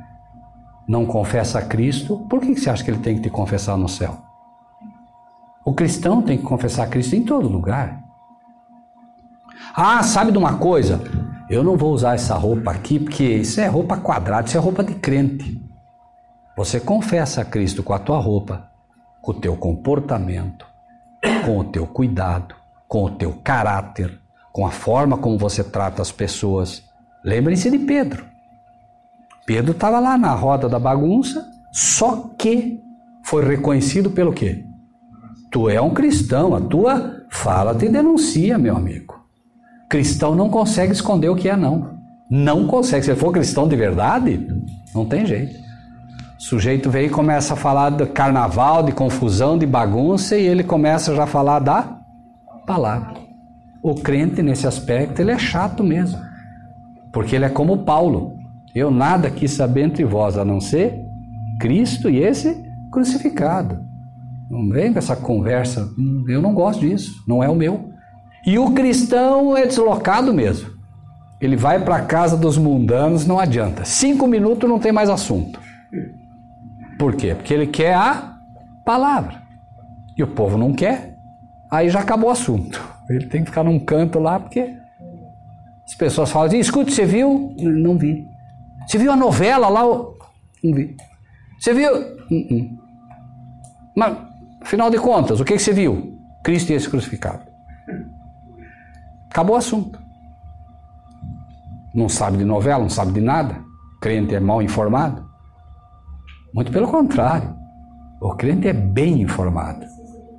Não confessa a Cristo, por que você acha que ele tem que te confessar no céu? O cristão tem que confessar a Cristo em todo lugar. Ah, sabe de uma coisa? Eu não vou usar essa roupa aqui porque isso é roupa quadrada, isso é roupa de crente. Você confessa a Cristo com a tua roupa, com o teu comportamento, com o teu cuidado, com o teu caráter, com a forma como você trata as pessoas. Lembrem-se de Pedro. Pedro estava lá na roda da bagunça, só que foi reconhecido pelo quê? Tu é um cristão, a tua fala te denuncia, meu amigo. Cristão não consegue esconder o que é, não. Não consegue. Se ele for cristão de verdade, não tem jeito. O sujeito vem e começa a falar de carnaval, de confusão, de bagunça, e ele começa já a falar da palavra. O crente, nesse aspecto, ele é chato mesmo. Porque ele é como Paulo. Eu nada quis saber entre vós, a não ser Cristo e esse crucificado. Não vem com essa conversa. Eu não gosto disso. Não é o meu. E o cristão é deslocado mesmo. Ele vai para a casa dos mundanos, não adianta. 5 minutos não tem mais assunto. Por quê? Porque ele quer a palavra. E o povo não quer. Aí já acabou o assunto. Ele tem que ficar num canto lá, porque as pessoas falam assim, escute, você viu? Não vi. Você viu a novela lá? Não vi. Você viu? Mas, afinal de contas, o que você viu? Cristo e esse crucificado. Acabou o assunto. Não sabe de novela, não sabe de nada. O crente é mal informado. Muito pelo contrário. O crente é bem informado.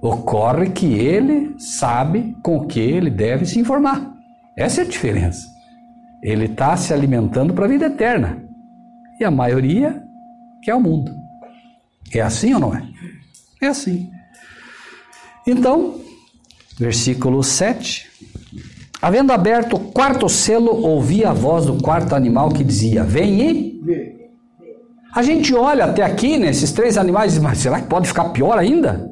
Ocorre que ele sabe com o que ele deve se informar. Essa é a diferença. Ele está se alimentando para a vida eterna. E a maioria quer o mundo. É assim ou não é? É assim. Então, versículo 7. Havendo aberto o quarto selo, ouvi a voz do quarto animal que dizia, vem e... A gente olha até aqui, nesses 3 animais, e diz, mas será que pode ficar pior ainda?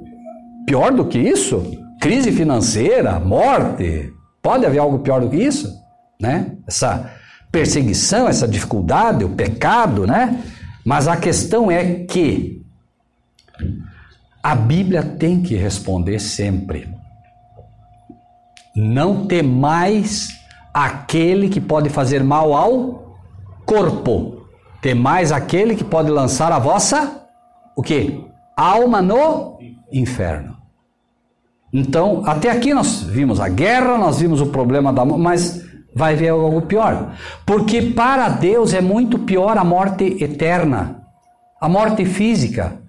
Pior do que isso? Crise financeira, morte, pode haver algo pior do que isso? Né? Essa perseguição, essa dificuldade, o pecado, né? Mas a questão é que a Bíblia tem que responder sempre. Não temais aquele que pode fazer mal ao corpo. Temais aquele que pode lançar a vossa, o quê? Alma no inferno. Então, até aqui nós vimos a guerra, nós vimos o problema da morte, mas vai haver algo pior. Porque para Deus é muito pior a morte eterna, a morte física.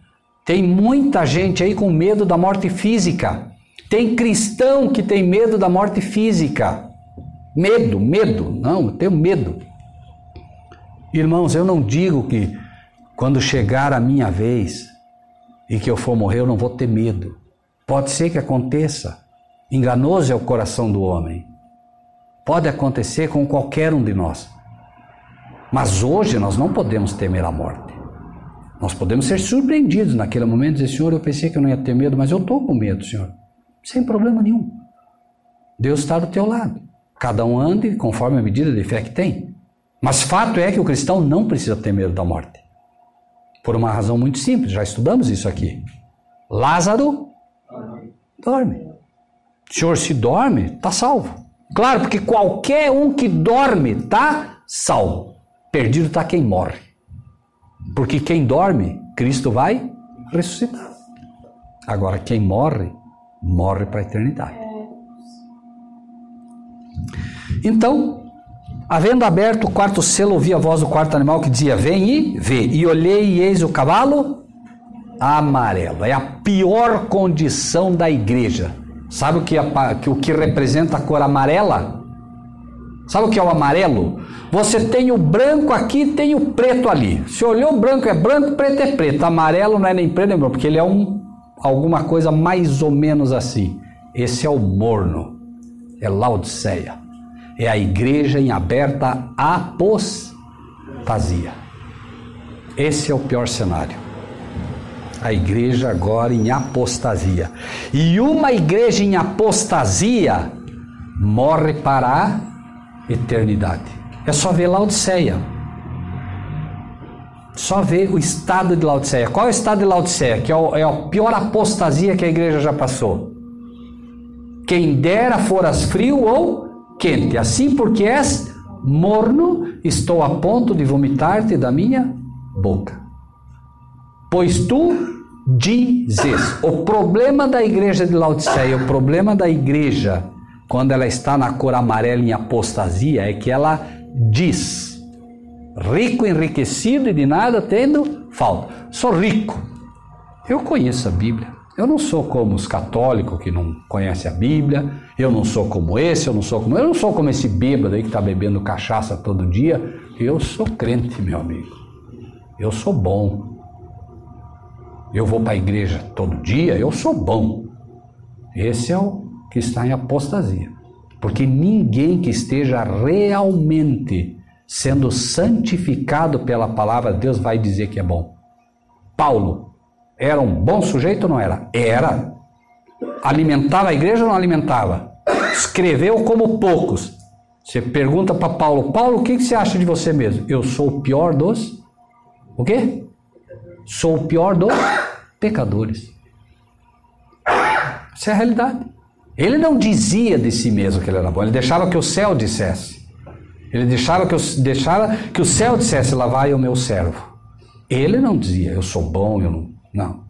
Tem muita gente aí com medo da morte física. Tem cristão que tem medo da morte física. Medo. Não, eu tenho medo. Irmãos, eu não digo que quando chegar a minha vez e que eu for morrer, eu não vou ter medo. Pode ser que aconteça. Enganoso é o coração do homem. Pode acontecer com qualquer um de nós. Mas hoje nós não podemos temer a morte. Nós podemos ser surpreendidos naquele momento e dizer, Senhor, eu pensei que eu não ia ter medo, mas eu estou com medo, Senhor. Sem problema nenhum. Deus está do teu lado. Cada um ande conforme a medida de fé que tem. Mas fato é que o cristão não precisa ter medo da morte. Por uma razão muito simples, já estudamos isso aqui. Lázaro dorme. Senhor, se dorme, está salvo. Claro, porque qualquer um que dorme está salvo. Perdido está quem morre. Porque quem dorme, Cristo vai ressuscitar. Agora, quem morre, morre para a eternidade. Então, havendo aberto o quarto selo, ouvi a voz do quarto animal que dizia, vem e vê. E olhei e eis o cavalo amarelo. É a pior condição da igreja. Sabe o que representa a cor amarela? Sabe o que é o amarelo? Você tem o branco aqui e tem o preto ali. Se olhou, branco é branco, preto é preto. Amarelo não é nem preto nem branco, porque ele é alguma coisa mais ou menos assim. Esse é o morno. É Laodiceia. É a igreja em aberta apostasia. Esse é o pior cenário. A igreja agora em apostasia. E uma igreja em apostasia morre para a eternidade. É só ver Laodiceia. Só ver o estado de Laodiceia. Qual é o estado de Laodiceia? Que é a pior apostasia que a igreja já passou. Quem dera foras frio ou quente, assim porque és morno, estou a ponto de vomitar-te da minha boca. Pois tu dizes, o problema da igreja de Laodiceia, o problema da igreja, quando ela está na cor amarela em apostasia, é que ela diz, rico, enriquecido e de nada tendo falta. Sou rico, eu conheço a Bíblia. Eu não sou como os católicos que não conhecem a Bíblia, eu não sou como esse, eu não sou como esse bêbado aí que está bebendo cachaça todo dia. Eu sou crente, meu amigo. Eu sou bom. Eu vou para a igreja todo dia, eu sou bom. Esse é o que está em apostasia. Porque ninguém que esteja realmente sendo santificado pela palavra de Deus vai dizer que é bom. Paulo era um bom sujeito ou não era? Era. Alimentava a igreja ou não alimentava? Escreveu como poucos. Você pergunta para Paulo, Paulo, o que você acha de você mesmo? Eu sou o pior dos... O quê? Sou o pior dos pecadores. Essa é a realidade. Ele não dizia de si mesmo que ele era bom, ele deixava que o céu dissesse. Ele deixava que o céu dissesse, lá vai o meu servo. Ele não dizia, eu sou bom, eu não... Não.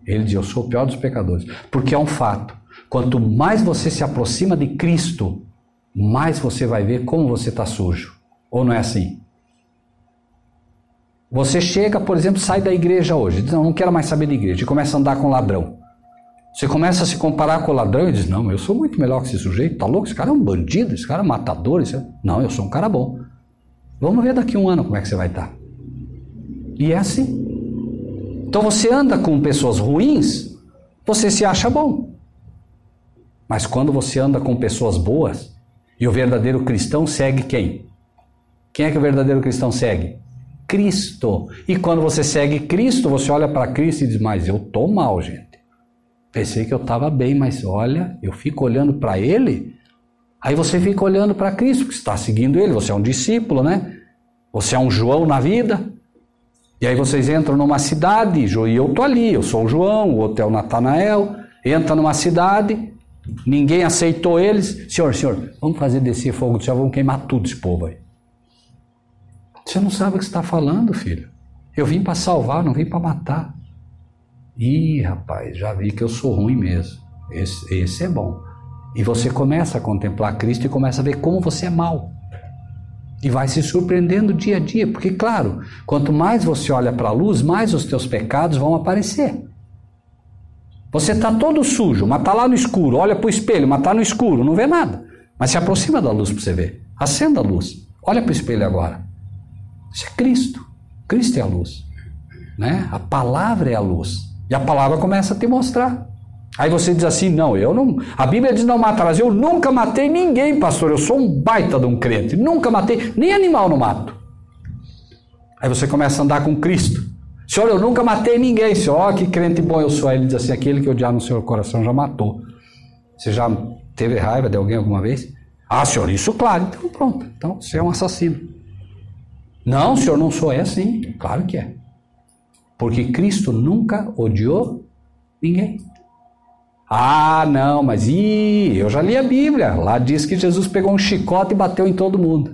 Ele dizia, eu sou o pior dos pecadores. Porque é um fato. Quanto mais você se aproxima de Cristo, mais você vai ver como você está sujo. Ou não é assim? Você chega, por exemplo, sai da igreja hoje, diz, não quero mais saber de igreja, e começa a andar com ladrão. Você começa a se comparar com o ladrão e diz, não, eu sou muito melhor que esse sujeito, tá louco? Esse cara é um bandido, esse cara é um matador. Não, eu sou um cara bom. Vamos ver daqui a um ano como é que você vai estar. E é assim. Então você anda com pessoas ruins, você se acha bom. Mas quando você anda com pessoas boas, e o verdadeiro cristão segue quem? Quem é que o verdadeiro cristão segue? Cristo. E quando você segue Cristo, você olha para Cristo e diz, mas eu estou mal, gente. Pensei que eu estava bem, mas olha, eu fico olhando para Ele. Aí você fica olhando para Cristo, porque você está seguindo Ele, você é um discípulo, né? Você é um João na vida. E aí vocês entram numa cidade, e eu estou ali, eu sou o João, o outro é o Natanael, entra numa cidade, ninguém aceitou eles. Senhor, vamos fazer descer fogo do céu, vamos queimar tudo esse povo aí. Você não sabe o que você está falando, filho. Eu vim para salvar, não vim para matar. Ih, rapaz, já vi que eu sou ruim mesmo. Esse é bom. E você começa a contemplar Cristo e começa a ver como você é mau. E vai se surpreendendo dia a dia, porque claro, quanto mais você olha para a luz, mais os teus pecados vão aparecer. Você está todo sujo, mas está lá no escuro, olha para o espelho, mas está no escuro, não vê nada. Mas se aproxima da luz para você ver, acenda a luz, olha para o espelho agora. Isso é Cristo, Cristo é a luz, né? A palavra é a luz, e a palavra começa a te mostrar. Aí você diz assim, não, eu não... A Bíblia diz não matarás. Eu nunca matei ninguém, pastor. Eu sou um baita de um crente. Nunca matei, nem animal não mato. Aí você começa a andar com Cristo. Senhor, eu nunca matei ninguém. Senhor, ó, que crente bom eu sou. Aí ele diz assim, aquele que odiar no seu coração já matou. Você já teve raiva de alguém alguma vez? Ah, senhor, isso claro. Então pronto. Então você é um assassino. Não, senhor, não sou. É assim. Claro que é. Porque Cristo nunca odiou ninguém. Ah, não, mas eu já li a Bíblia. Lá diz que Jesus pegou um chicote e bateu em todo mundo.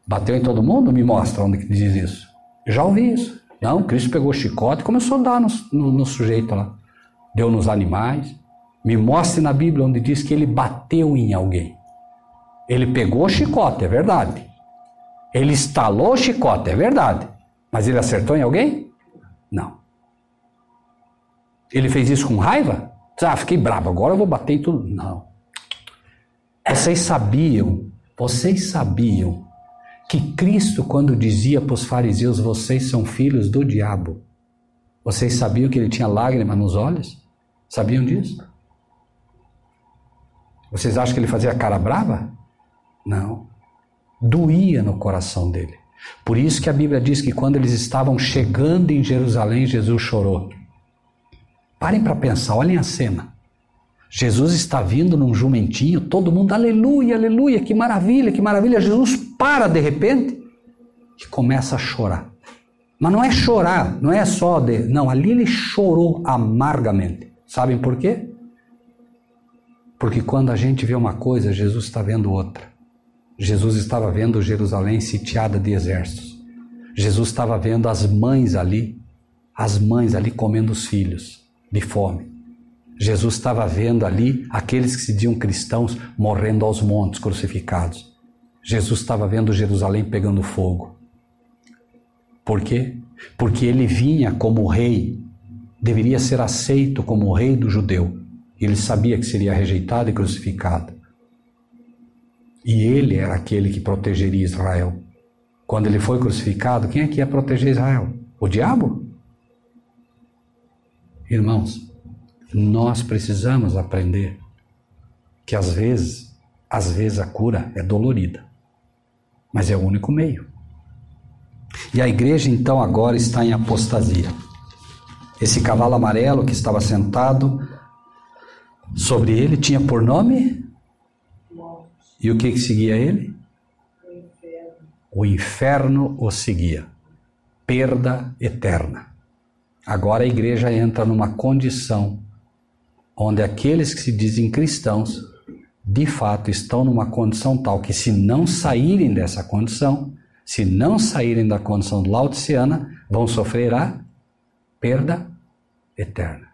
Bateu em todo mundo? Me mostra onde que diz isso. Eu já ouvi isso. Não, Cristo pegou o chicote e começou a dar no sujeito lá. Deu nos animais. Me mostre na Bíblia onde diz que ele bateu em alguém. Ele pegou o chicote, é verdade. Ele estalou o chicote, é verdade. Mas ele acertou em alguém? Não. Ele fez isso com raiva? Ah, fiquei bravo, agora eu vou bater em tudo. Não. Vocês sabiam que Cristo, quando dizia para os fariseus, vocês são filhos do diabo, vocês sabiam que ele tinha lágrima nos olhos? Sabiam disso? Vocês acham que ele fazia cara brava? Não. Doía no coração dele. Por isso que a Bíblia diz que quando eles estavam chegando em Jerusalém, Jesus chorou. Parem para pensar, olhem a cena. Jesus está vindo num jumentinho, todo mundo, aleluia, aleluia, que maravilha, que maravilha. Jesus para de repente e começa a chorar. Mas não é chorar, não é só não, ali ele chorou amargamente. Sabem por quê? Porque quando a gente vê uma coisa, Jesus está vendo outra. Jesus estava vendo Jerusalém sitiada de exércitos. Jesus estava vendo as mães ali comendo os filhos de fome. Jesus estava vendo ali aqueles que se diziam cristãos morrendo aos montes, crucificados. Jesus estava vendo Jerusalém pegando fogo. Por quê? Porque ele vinha como rei, deveria ser aceito como o rei do judeu. Ele sabia que seria rejeitado e crucificado. E ele era aquele que protegeria Israel. Quando ele foi crucificado, quem é que ia proteger Israel? O diabo? Irmãos, nós precisamos aprender que às vezes a cura é dolorida, mas é o único meio. E a igreja então agora está em apostasia. Esse cavalo amarelo que estava sentado sobre ele tinha por nome? E o que seguia ele? O inferno o seguia. Perda eterna. Agora a igreja entra numa condição onde aqueles que se dizem cristãos, de fato, estão numa condição tal que se não saírem dessa condição, se não saírem da condição laodiceana, vão sofrer a perda eterna.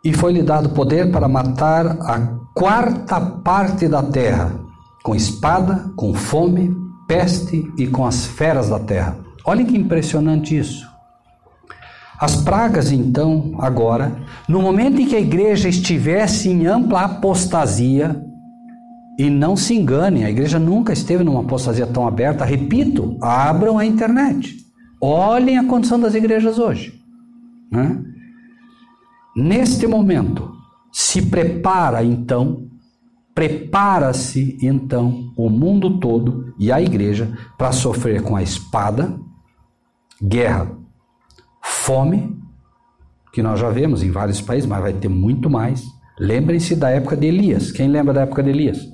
E foi-lhe dado poder para matar a 4ª da terra, com espada, com fome, peste e com as feras da terra. Olhem que impressionante isso. As pragas, então, agora, no momento em que a igreja estivesse em ampla apostasia, e não se enganem, a igreja nunca esteve numa apostasia tão aberta, repito, abram a internet, olhem a condição das igrejas hoje. Neste momento, prepara-se então o mundo todo e a igreja para sofrer com a espada, guerra, fome, que nós já vemos em vários países, mas vai ter muito mais. Lembrem-se da época de Elias. Quem lembra da época de Elias?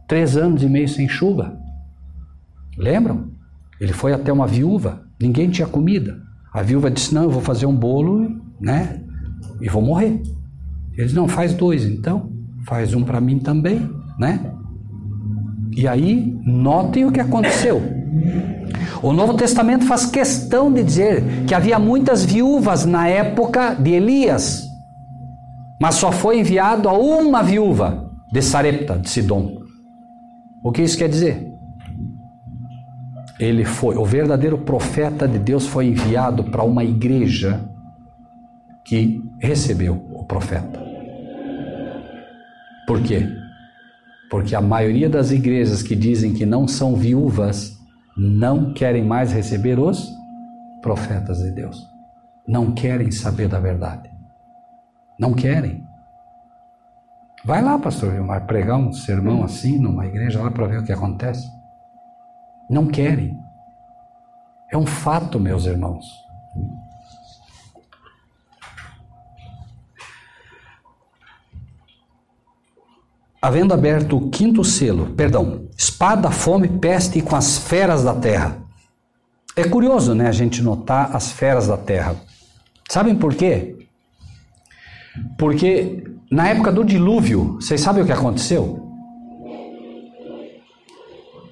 3 anos e meio sem chuva. Lembram? Ele foi até uma viúva, ninguém tinha comida. A viúva disse, não, eu vou fazer um bolo, e vou morrer. Ele disse, não, faz 2 então. Faz um para mim também, E aí, notem o que aconteceu. O Novo Testamento faz questão de dizer que havia muitas viúvas na época de Elias, mas só foi enviado a uma viúva de Sarepta, de Sidom. O que isso quer dizer? O verdadeiro profeta de Deus foi enviado para uma igreja que recebeu o profeta. Por quê? Porque a maioria das igrejas que dizem que não são viúvas não querem mais receber os profetas de Deus. Não querem saber da verdade. Não querem. Vai lá, pastor Vilmar, pregar um sermão assim numa igreja lá para ver o que acontece. Não querem. É um fato, meus irmãos. Havendo aberto o quinto selo, espada, fome, peste e com as feras da terra. É curioso, né, a gente notar as feras da terra. Sabem por quê? Porque na época do dilúvio, vocês sabem o que aconteceu?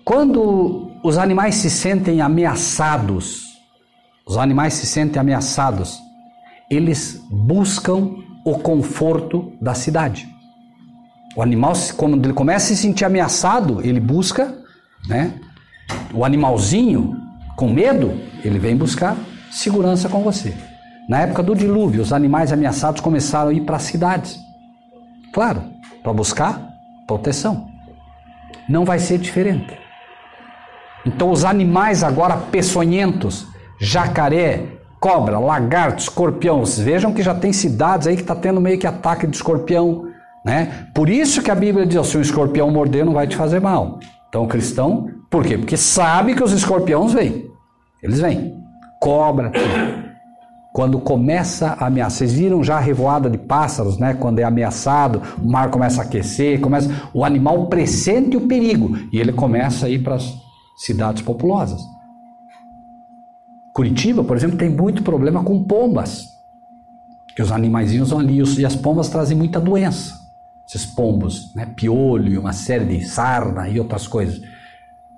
Quando os animais se sentem ameaçados, eles buscam o conforto da cidade. O animal, quando ele começa a se sentir ameaçado, ele busca, né? O animalzinho, com medo, ele vem buscar segurança com você. Na época do dilúvio, os animais ameaçados começaram a ir para as cidades. Claro, para buscar proteção. Não vai ser diferente. Então os animais agora peçonhentos, jacaré, cobra, lagarto, escorpião, vejam que já tem cidades aí que está tendo meio que ataque de escorpião, né? Por isso que a Bíblia diz, se um escorpião morder não vai te fazer mal. Então o cristão, por quê? Porque sabe que os escorpiões vêm. Eles vêm. Cobra, tudo. Quando começa a ameaçar, vocês viram já a revoada de pássaros, né? Quando é ameaçado, o mar começa a aquecer, o animal pressente o perigo e ele começa a ir para as cidades populosas. Curitiba, por exemplo, tem muito problema com pombas, que os animaizinhos vão ali e as pombas trazem muita doença. Esses pombos, né? Piolho e uma série de sarna e outras coisas.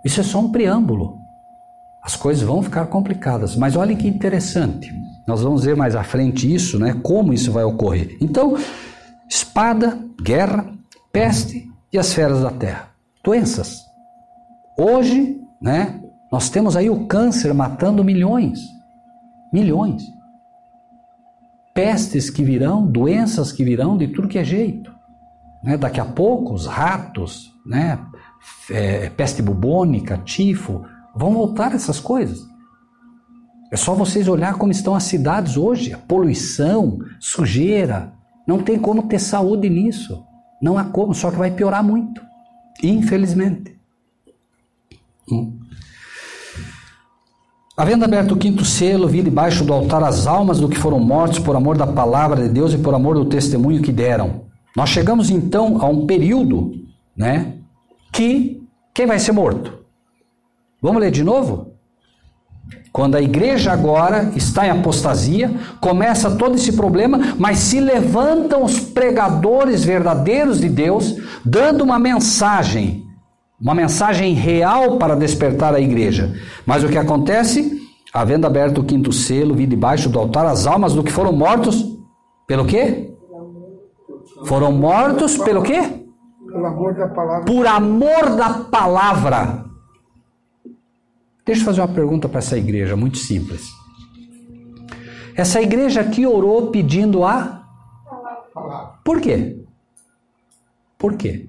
Isso é só um preâmbulo. As coisas vão ficar complicadas, mas olhem que interessante. Nós vamos ver mais à frente isso, né? Como isso vai ocorrer. Então, espada, guerra, peste e as feras da terra. Doenças. Hoje, né? Nós temos aí o câncer matando milhões. Milhões. Pestes que virão, doenças que virão de tudo que é jeito. Né? Daqui a pouco, os ratos, né? Peste bubônica, tifo, vão voltar essas coisas. É só vocês olhar como estão as cidades hoje, a poluição, sujeira. Não tem como ter saúde nisso. Não há como, só que vai piorar muito. Infelizmente. Havendo aberto o quinto selo, vi debaixo do altar as almas do que foram mortos por amor da palavra de Deus e por amor do testemunho que deram. Nós chegamos então a um período, né, que quem vai ser morto? Vamos ler de novo? Quando a igreja agora está em apostasia, começa todo esse problema, mas se levantam os pregadores verdadeiros de Deus, dando uma mensagem real para despertar a igreja. Mas o que acontece? Havendo aberto o quinto selo, vi debaixo do altar as almas do que foram mortos, pelo quê? Foram mortos pelo quê? Pelo amor da palavra. Por amor da palavra. Deixa eu fazer uma pergunta para essa igreja, muito simples. Essa igreja aqui orou pedindo a palavra. Por quê? Por quê?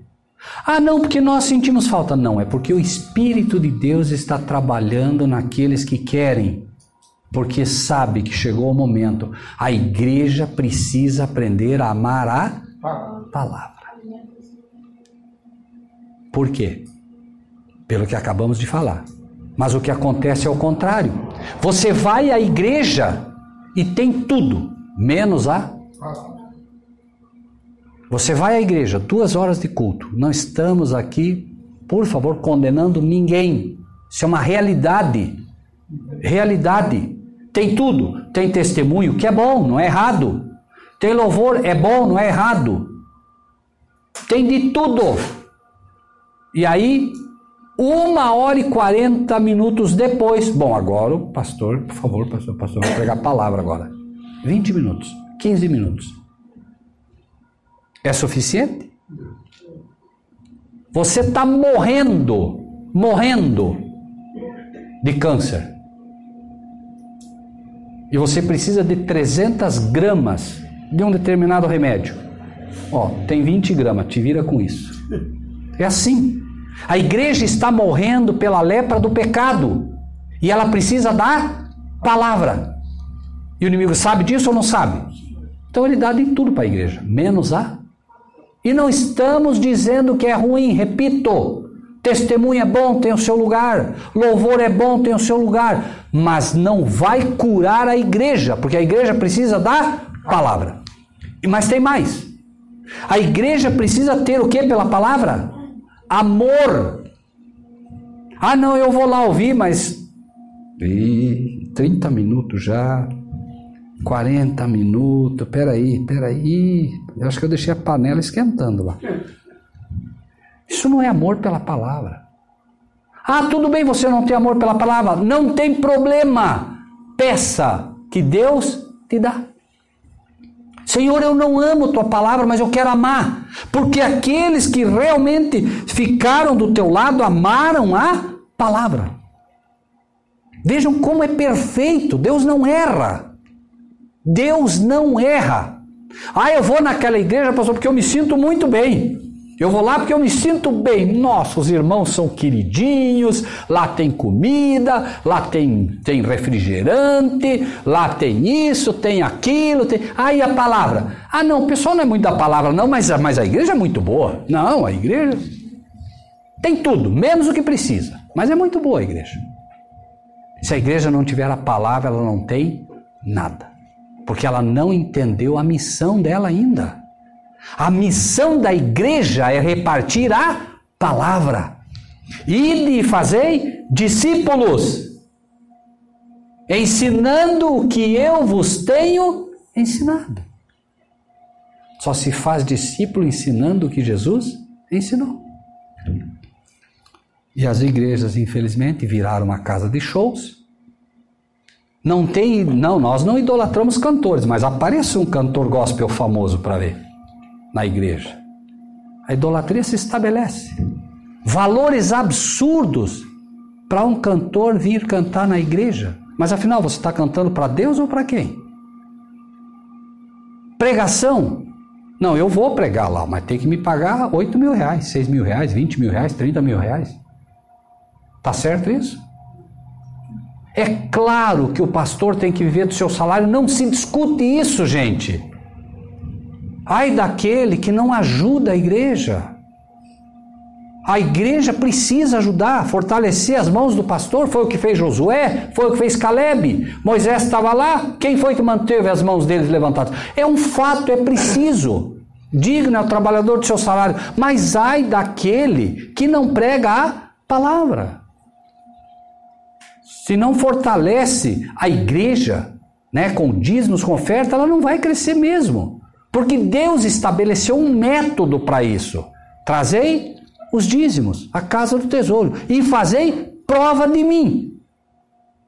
Ah, não, porque nós sentimos falta. Não, é porque o Espírito de Deus está trabalhando naqueles que querem, porque sabe que chegou o momento. A igreja precisa aprender a amar a palavra. Por quê? Pelo que acabamos de falar. Mas o que acontece é o contrário. Você vai à igreja e tem tudo, menos a... Você vai à igreja, 2 horas de culto. Não estamos aqui, por favor, condenando ninguém. Isso é uma realidade. Realidade. Tem tudo. Tem testemunho, que é bom, não é errado. Tem louvor, é bom, não é errado. Tem de tudo. E aí, 1h40 depois, bom, agora o pastor, por favor, pastor, vai pregar a palavra agora. 20 minutos, 15 minutos. É suficiente? Você está morrendo de câncer. E você precisa de 300 gramas de um determinado remédio. Ó, tem 20 gramas, te vira com isso. É assim. A igreja está morrendo pela lepra do pecado. E ela precisa da palavra. E o inimigo sabe disso ou não sabe? Então ele dá de tudo para a igreja, menos a. E não estamos dizendo que é ruim, repito. Testemunho é bom, tem o seu lugar. Louvor é bom, tem o seu lugar. Mas não vai curar a igreja, porque a igreja precisa da palavra. Mas tem mais. A igreja precisa ter o que pela palavra? Amor. Ah, não, eu vou lá ouvir, mas 30 minutos já, 40 minutos, peraí, eu acho que eu deixei a panela esquentando lá. Isso não é amor pela palavra. Ah, tudo bem, você não tem amor pela palavra, não tem problema, peça que Deus te dá. Senhor, eu não amo tua palavra, mas eu quero amar, porque aqueles que realmente ficaram do teu lado amaram a palavra. Vejam como é perfeito, Deus não erra. Deus não erra. Ah, eu vou naquela igreja, pastor, porque eu me sinto muito bem. Eu vou lá porque eu me sinto bem. Nossa, os irmãos são queridinhos, lá tem comida, lá tem refrigerante, lá tem isso, tem aquilo, tem... Ah, e a palavra? Ah, não, o pessoal não é muito da palavra, não, mas a igreja é muito boa. Não, a igreja tem tudo, menos o que precisa, mas é muito boa a igreja. Se a igreja não tiver a palavra, ela não tem nada, porque ela não entendeu a missão dela ainda. A missão da igreja é repartir a palavra. Ide e fazei discípulos, ensinando o que eu vos tenho ensinado. Só se faz discípulo ensinando o que Jesus ensinou. E as igrejas, infelizmente, viraram uma casa de shows. Não, nós não idolatramos cantores, mas apareça um cantor gospel famoso para ver na igreja. A idolatria se estabelece. Valores absurdos para um cantor vir cantar na igreja. Mas afinal, você está cantando para Deus ou para quem? Pregação. Não, eu vou pregar lá, mas tem que me pagar 8 mil reais, 6 mil reais, 20 mil reais, 30 mil reais. Tá certo isso? É claro que o pastor tem que viver do seu salário, não se discute isso, gente. Ai daquele que não ajuda a igreja. A igreja precisa ajudar, fortalecer as mãos do pastor. Foi o que fez Josué, foi o que fez Caleb. Moisés estava lá, quem foi que manteve as mãos deles levantadas? É um fato, é preciso. Digno é o trabalhador do seu salário. Mas ai daquele que não prega a palavra. Se não fortalece a igreja, né, com dízimos, com oferta, ela não vai crescer mesmo. Porque Deus estabeleceu um método para isso. Trazei os dízimos, a casa do tesouro, e fazei prova de mim.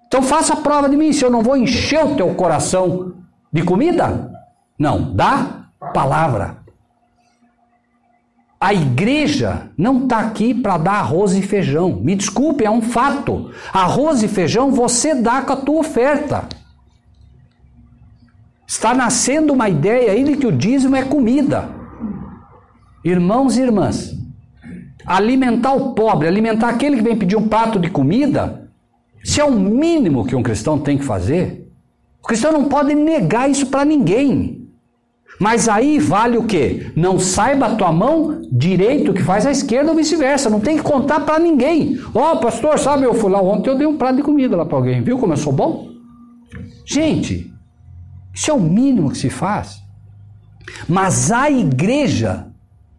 Então faça a prova de mim, se eu não vou encher o teu coração de comida. Não, dá palavra. A igreja não está aqui para dar arroz e feijão. Me desculpe, é um fato. Arroz e feijão você dá com a tua oferta. Está nascendo uma ideia aí de que o dízimo é comida. Irmãos e irmãs, alimentar o pobre, alimentar aquele que vem pedir um prato de comida, se é o mínimo que um cristão tem que fazer, o cristão não pode negar isso para ninguém. Mas aí vale o quê? Não saiba a tua mão direito o que faz a esquerda ou vice-versa. Não tem que contar para ninguém. Ó, pastor, sabe, eu fui lá ontem, eu dei um prato de comida lá para alguém. Viu como eu sou bom? Gente, isso é o mínimo que se faz. Mas a igreja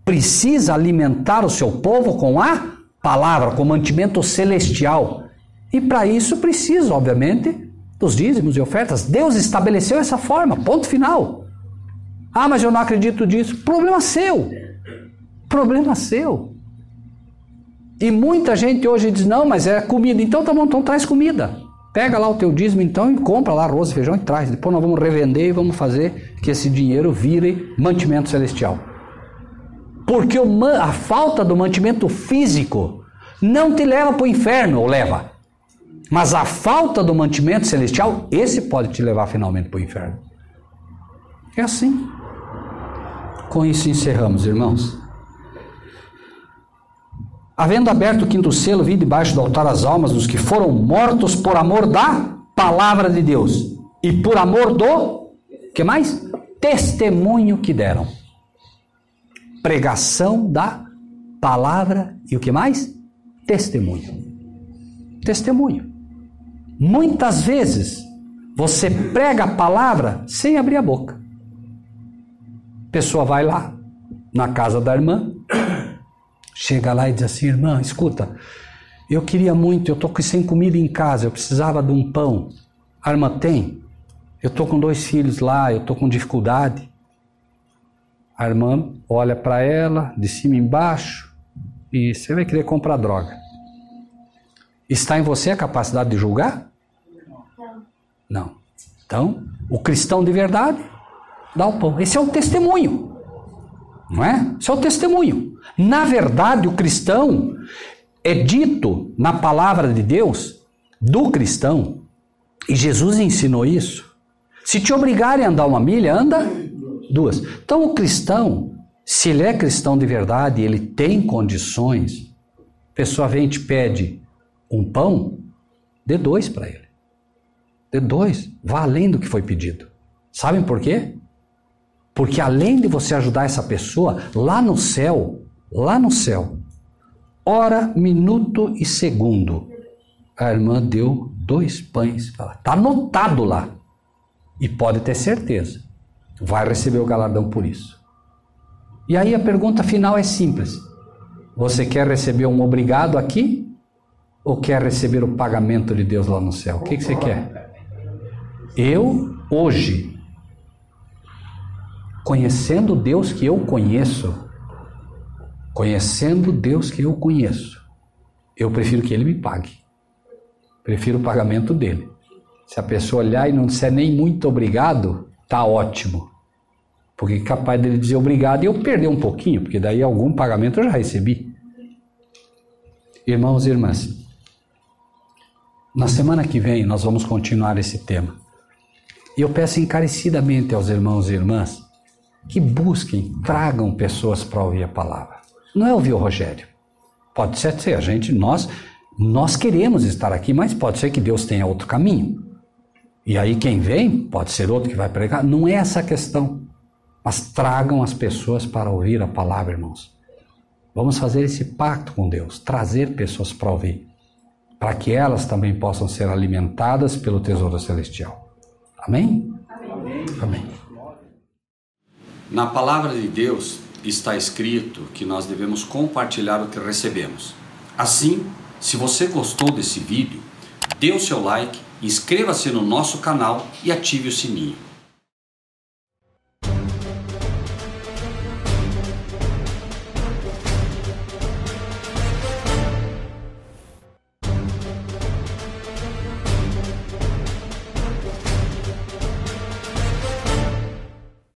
precisa alimentar o seu povo com a palavra, com mantimento celestial. E para isso precisa, obviamente, dos dízimos e ofertas. Deus estabeleceu essa forma, ponto final. Ah, mas eu não acredito disso. Problema seu. Problema seu. E muita gente hoje diz, não, mas é comida. Então tá bom, então traz comida. Pega lá o teu dízimo então e compra lá arroz e feijão e traz. Depois nós vamos revender e vamos fazer que esse dinheiro vire mantimento celestial. Porque a falta do mantimento físico não te leva para o inferno, ou leva. Mas a falta do mantimento celestial, esse pode te levar finalmente para o inferno. É assim. Com isso encerramos, irmãos. Havendo aberto o quinto selo, vi debaixo do altar as almas dos que foram mortos por amor da palavra de Deus e por amor do, que mais? Testemunho que deram. Pregação da palavra e o que mais? Testemunho. Testemunho. Muitas vezes você prega a palavra sem abrir a boca. A pessoa vai lá na casa da irmã, chega lá e diz assim: irmã, escuta, eu queria muito, eu estou sem comida em casa, eu precisava de um pão. A irmã tem? Eu estou com 2 filhos lá, eu estou com dificuldade. A irmã olha para ela, de cima e embaixo, e você vai querer comprar droga. Está em você a capacidade de julgar? Não. Então, o cristão de verdade dá o pão. Esse é o testemunho. Não é? Esse é o testemunho. Na verdade, o cristão é dito na palavra de Deus do cristão, e Jesus ensinou isso. Se te obrigarem a andar 1 milha, anda 2. Então, o cristão, se ele é cristão de verdade, ele tem condições, a pessoa vem e te pede um pão, dê 2 para ele. Dê 2. Vá além do que foi pedido. Sabem por quê? Porque além de você ajudar essa pessoa, lá no céu, hora, minuto e segundo, a irmã deu 2 pães. Está anotado lá. E pode ter certeza, vai receber o galardão por isso. E aí a pergunta final é simples. Você quer receber um obrigado aqui? Ou quer receber o pagamento de Deus lá no céu? O que você quer? Eu, hoje, conhecendo Deus que eu conheço, eu prefiro que Ele me pague. Prefiro o pagamento dele. Se a pessoa olhar e não disser nem muito obrigado, tá ótimo. Porque é capaz dele dizer obrigado e eu perder um pouquinho, porque daí algum pagamento eu já recebi. Irmãos e irmãs, na semana que vem nós vamos continuar esse tema. E eu peço encarecidamente aos irmãos e irmãs que busquem, tragam pessoas para ouvir a palavra. Não é ouvir o Rogério. Pode ser a gente, nós queremos estar aqui, mas pode ser que Deus tenha outro caminho. E aí quem vem, pode ser outro que vai pregar. Não é essa a questão. Mas tragam as pessoas para ouvir a palavra, irmãos. Vamos fazer esse pacto com Deus, trazer pessoas para ouvir, para que elas também possam ser alimentadas pelo tesouro celestial. Amém? Amém. Amém. Na palavra de Deus está escrito que nós devemos compartilhar o que recebemos. Assim, se você gostou desse vídeo, dê o seu like, inscreva-se no nosso canal e ative o sininho.